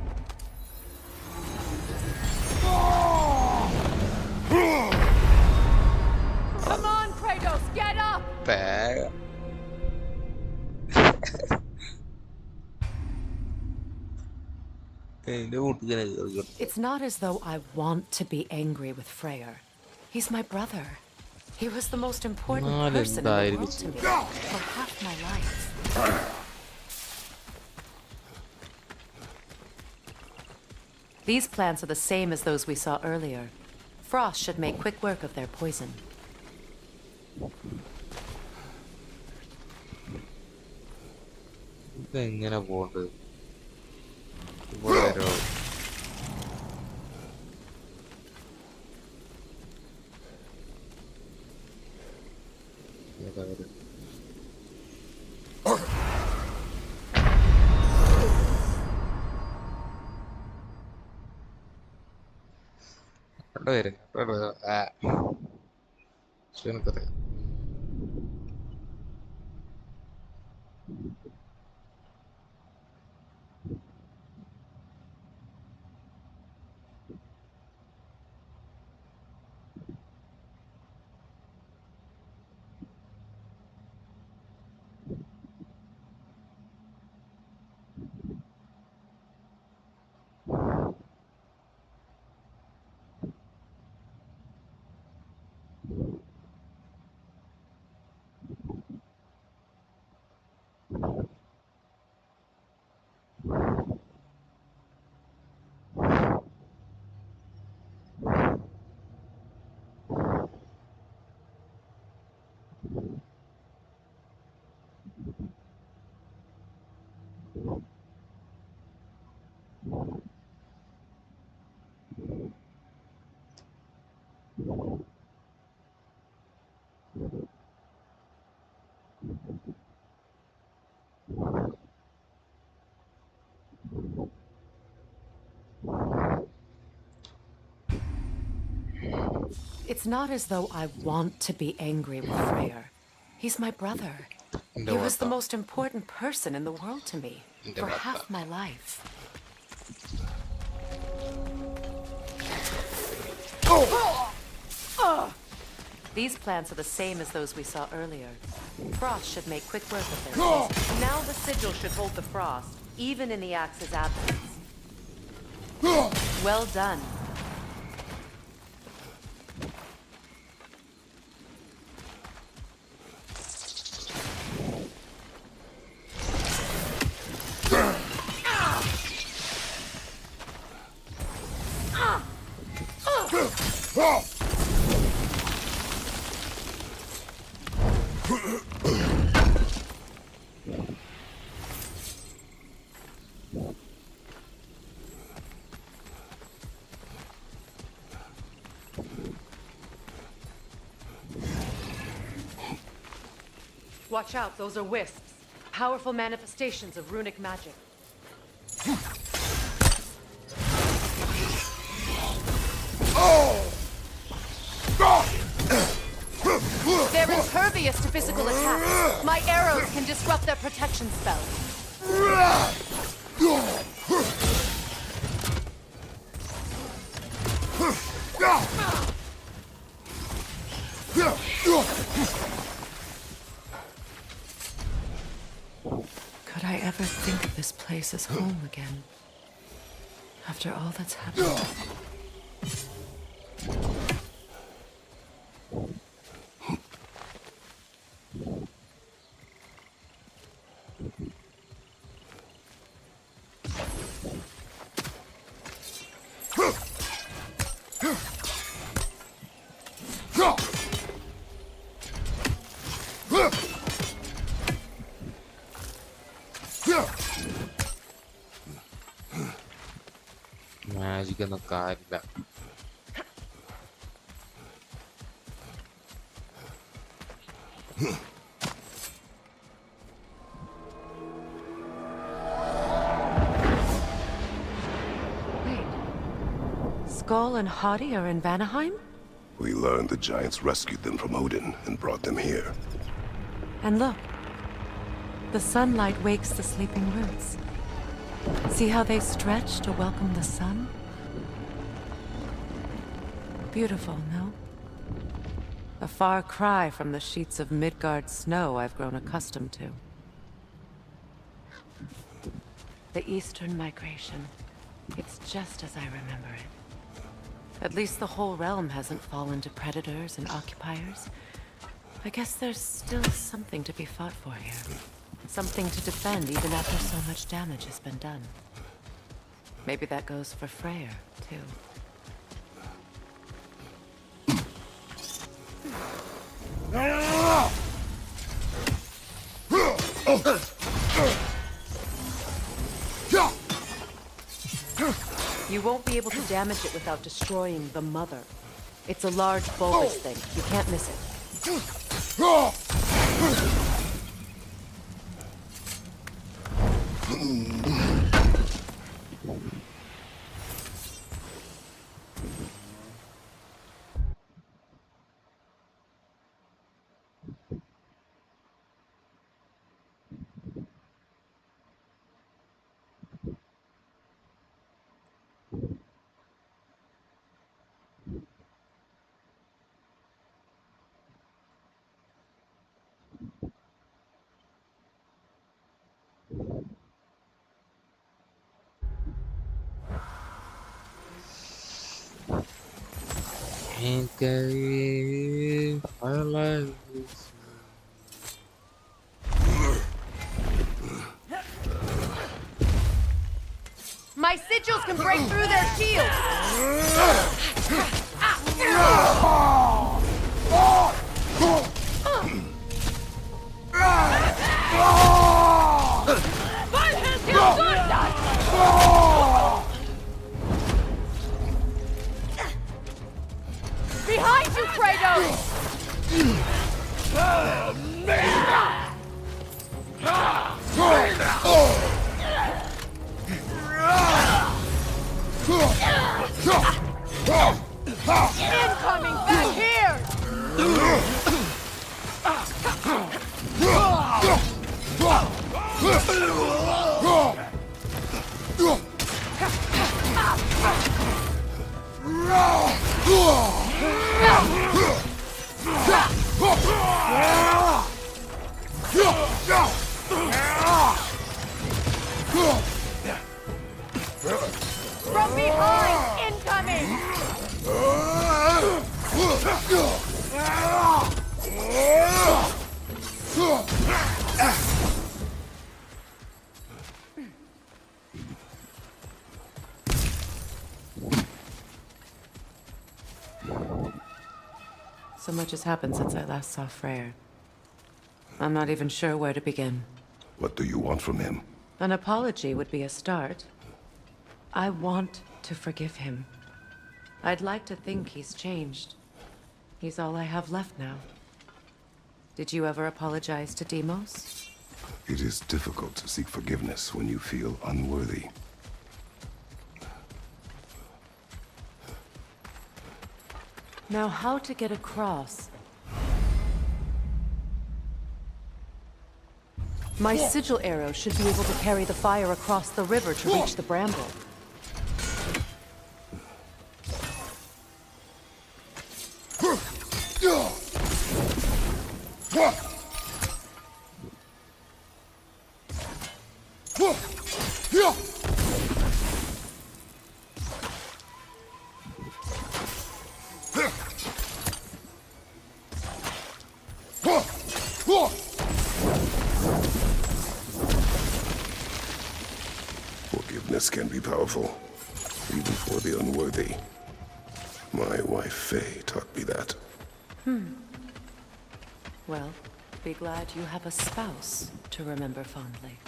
Come on, Kratos, get up! แปะ It's not as though I want to be angry with Freyr. He's my brother. He was the most important person in the world to me for half my life. These plants are the same as those we saw earlier. Frost should make quick work of their poison. ഇതെങ്ങനെ pond ഇവിടെ It's not as though I want to be angry with Freyr. He's my brother. He was the most important person in the world to me for half my life. These plants are the same as those we saw earlier. Frost should make quick work of their poison. Now the sigil should hold the frost, even in the axe's absence. Well done. Watch out, those are wisps. Powerful manifestations of runic magic. They're impervious to physical attacks. My arrows can disrupt their protection spell. Could I ever think of this place as home again? After all that's happened. Nah, jika nagkaagda. Wait. Skull and Hadi are in Vanaheim? We learned the giants rescued them from Odin and brought them here. And look. The sunlight wakes the sleeping roots. See how they stretch to welcome the sun? Beautiful, no? A far cry from the sheets of Midgard snow I've grown accustomed to. The Eastern Migration. It's just as I remember it. At least the whole realm hasn't fallen to predators and occupiers. I guess there's still something to be fought for here. Something to defend even after so much damage has been done. Maybe that goes for Freyr, too. You won't be able to damage it without destroying the mother. It's a large bulbous thing. You can't miss it. Okay, firelight. My sigils can break through their shields! Behind you, Kratos! Incoming back here! From behind! Incoming! So much has happened since I last saw Freyr. I'm not even sure where to begin. What do you want from him? An apology would be a start. I want to forgive him. I'd like to think he's changed. He's all I have left now. Did you ever apologize to Deimos? It is difficult to seek forgiveness when you feel unworthy. Now, how to get across? My sigil arrow should be able to carry the fire across the river to reach the bramble. can be powerful, even for the unworthy. My wife Faye taught me that. Well, be glad you have a spouse to remember fondly.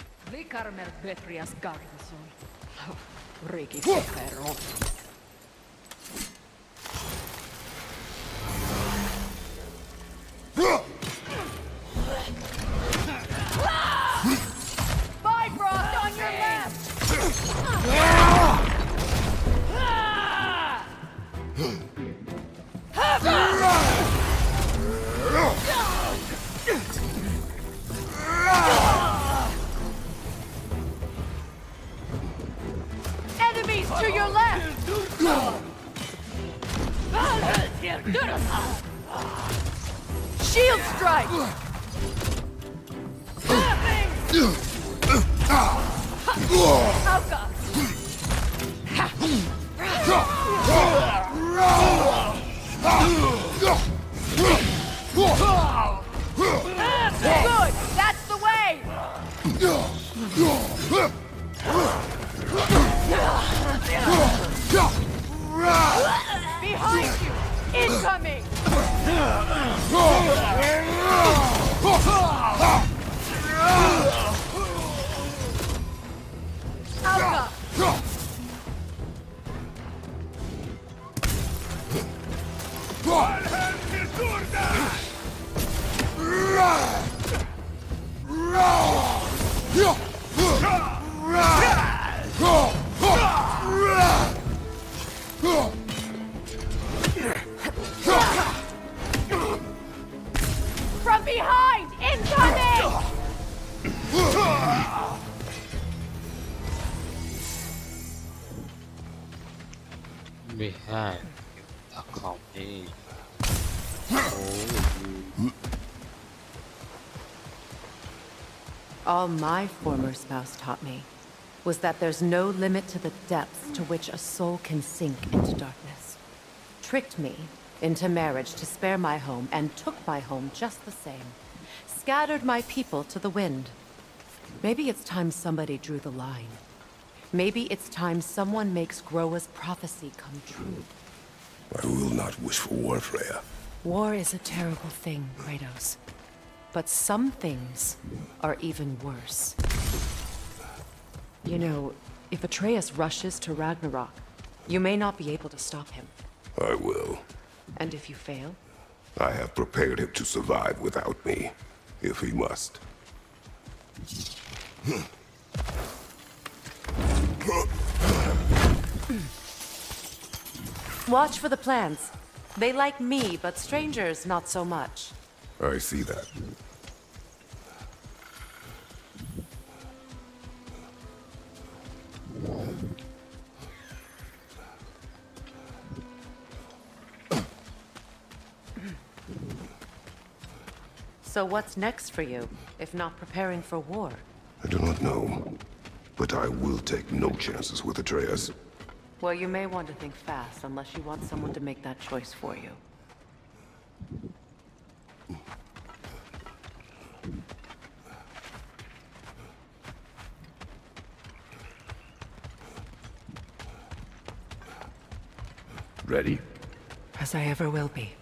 Bifrost on your left! Enemies to your left! Shield strike! Alka! Good! That's the way! Behind you! Incoming! Alka! From behind! Incoming! Behind the company. All my former spouse taught me was that there's no limit to the depths to which a soul can sink into darkness. Tricked me into marriage to spare my home and took my home just the same. Scattered my people to the wind. Maybe it's time somebody drew the line. Maybe it's time someone makes Groa's prophecy come true. I will not wish for war, Freya. War is a terrible thing, Kratos. But some things are even worse. You know, if Atreus rushes to Ragnarok, you may not be able to stop him. I will. And if you fail? I have prepared him to survive without me, if he must. Watch for the plants. They like me, but strangers not so much. I see that. So what's next for you, if not preparing for war? I do not know, but I will take no chances with Atreus. Well, you may want to think fast, unless you want someone to make that choice for you. Ready? As I ever will be.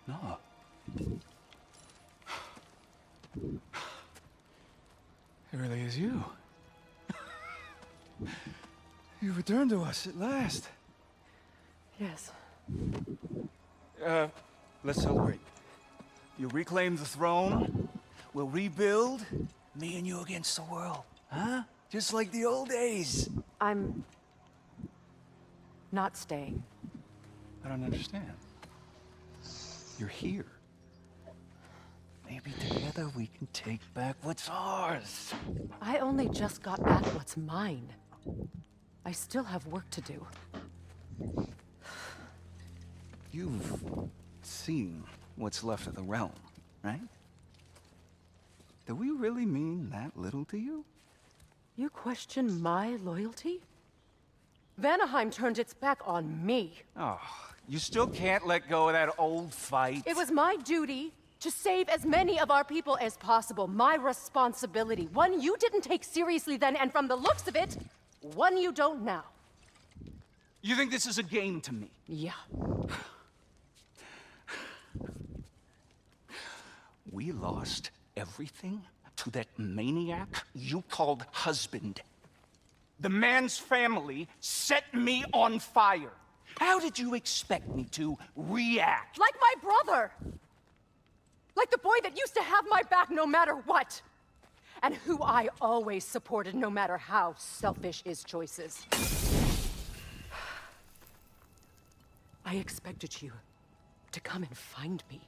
No. It really is you. You returned to us at last. Yes. Let's celebrate. You reclaim the throne. We'll rebuild. Me and you against the world. Huh? Just like the old days. I'm... not staying. I don't understand. You're here. Maybe together we can take back what's ours. I only just got back what's mine. I still have work to do. You've seen what's left of the realm, right? Do we really mean that little to you? You question my loyalty? Vanaheim turned its back on me. Oh, You still can't let go of that old fight? It was my duty to save as many of our people as possible. My responsibility. One you didn't take seriously then, and from the looks of it, one you don't now. You think this is a game to me? Yeah. We lost everything to that maniac you called husband. The man's family set me on fire. How did you expect me to react? Like my brother! Like the boy that used to have my back no matter what! And who I always supported no matter how selfish his choices. I expected you to come and find me.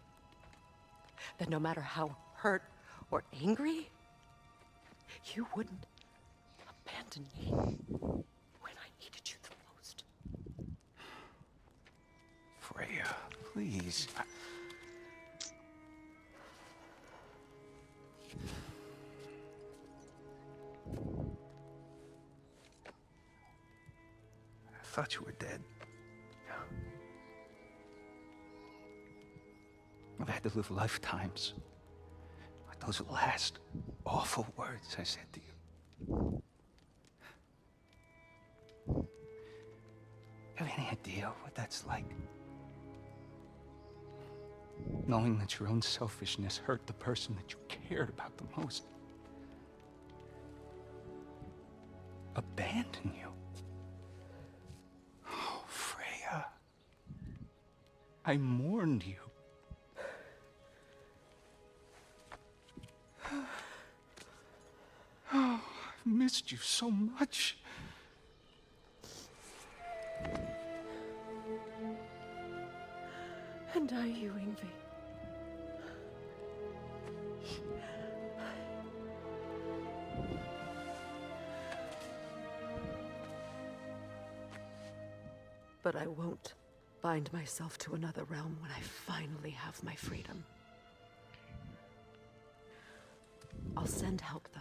That no matter how hurt or angry, you wouldn't abandon me when I needed you the most. Freya, please. I thought you were dead. I've had to live lifetimes with those last awful words I said to you. Have any idea what that's like? Knowing that your own selfishness hurt the person that you cared about the most. Abandon you. Oh, Freya. I mourned you. Oh, I've missed you so much. And are you, Yngvi? But I won't bind myself to another realm when I finally have my freedom. I'll send help, though.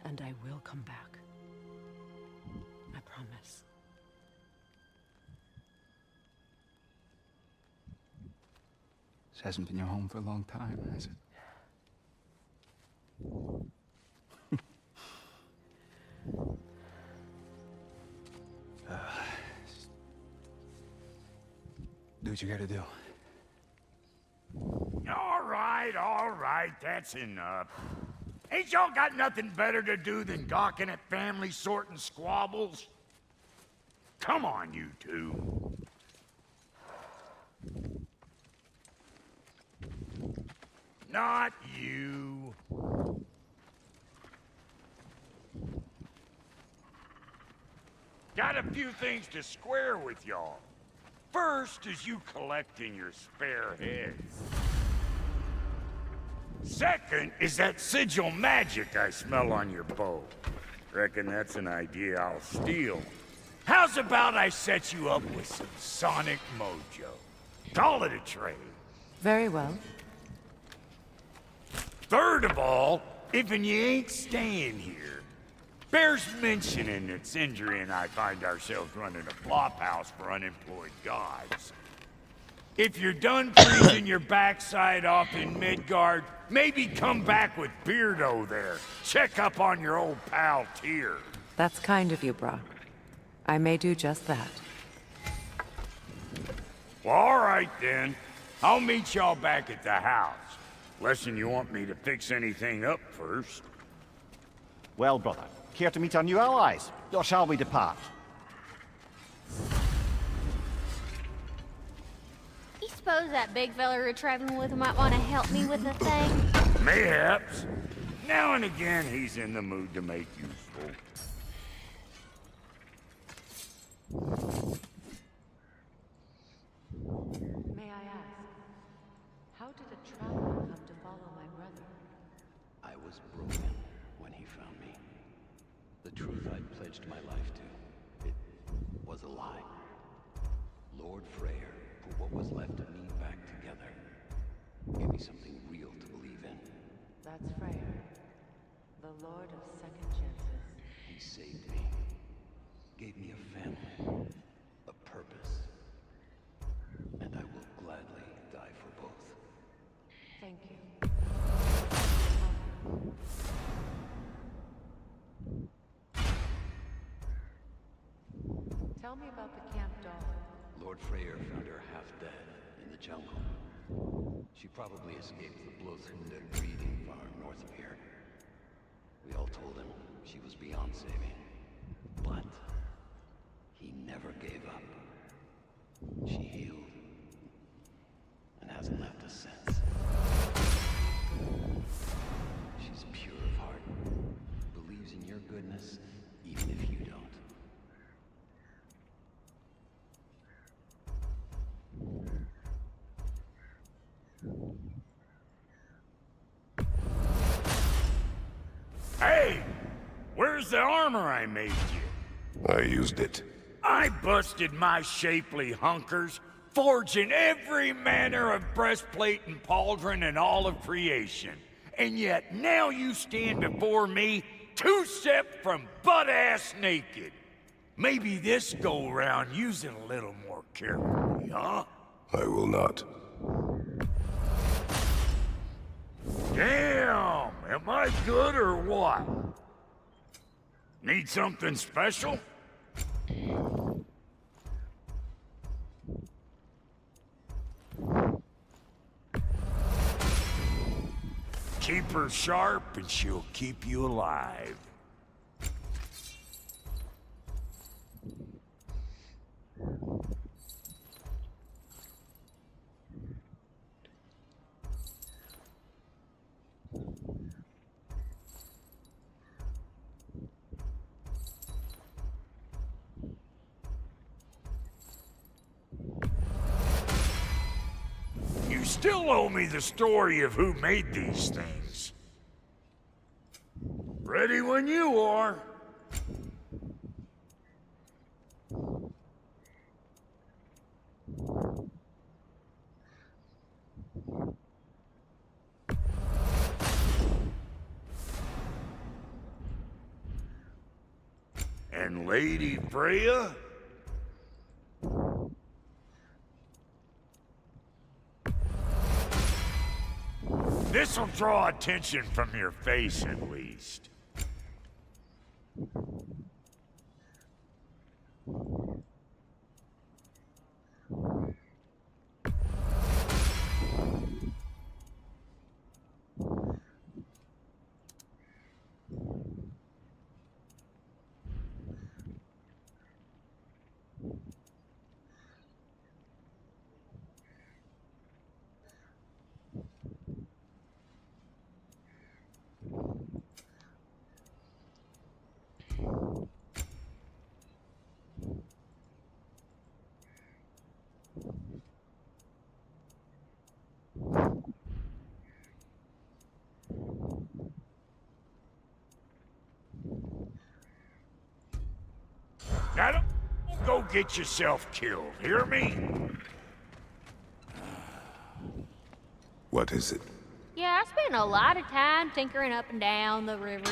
And I will come back. I promise. This hasn't been your home for a long time, has it? Do what you gotta do. All right, that's enough. Ain't y'all got nothing better to do than gawking at family sorting squabbles? Come on, you two. Not you. Got a few things to square with y'all. First is you collecting your spare heads. Second is that sigil magic I smell on your bow. Reckon that's an idea I'll steal. How's about I set you up with some sonic mojo? Call it a trade. Very well. Third of all, if you ain't staying here, bears mentioning that Sindri and I find ourselves running a flop house for unemployed gods. If you're done freezing your backside off in Midgard, maybe come back with Beardo there. Check up on your old pal Tyr. That's kind of you, Brock. I may do just that. Well, all right then. I'll meet y'all back at the house. Unless you want me to fix anything up first. Well, brother, care to meet our new allies? Or shall we depart? You suppose that big fella you're traveling with might want to help me with the thing? Mayhaps. Now and again, he's in the mood to make useful. May I ask, how did a traveler come to follow my brother? I was broken when he found me. The truth I'd pledged my life to, it was a lie. Lord Freyr put what was left of me back together. Gave me something real to believe in. That's Freyr, the Lord of Second Chances. He saved me. Gave me a family. A purpose. Tell me about the camp dog. Lord Freyr found her half dead in the jungle. She probably escaped the Blothunde breeding farm north of here. We all told him she was beyond saving. But he never gave up. She healed and hasn't left us since. She's pure of heart, believes in your goodness, even if you don't. Hey! Where's the armor I made you? I used it. I busted my shapely hunkers, forging every manner of breastplate and pauldron in all of creation. And yet now you stand before me, two-step from butt-ass naked. Maybe this go-round using a little more carefully, huh? I will not. Damn! Am I good or what? Need something special? Keep her sharp and she'll keep you alive. You still owe me the story of who made these things. Ready when you are. And Lady Freya? This'll draw attention from your face, at least. Now don't go get yourself killed, hear me? What is it? Yeah, I spent a lot of time tinkering up and down the river.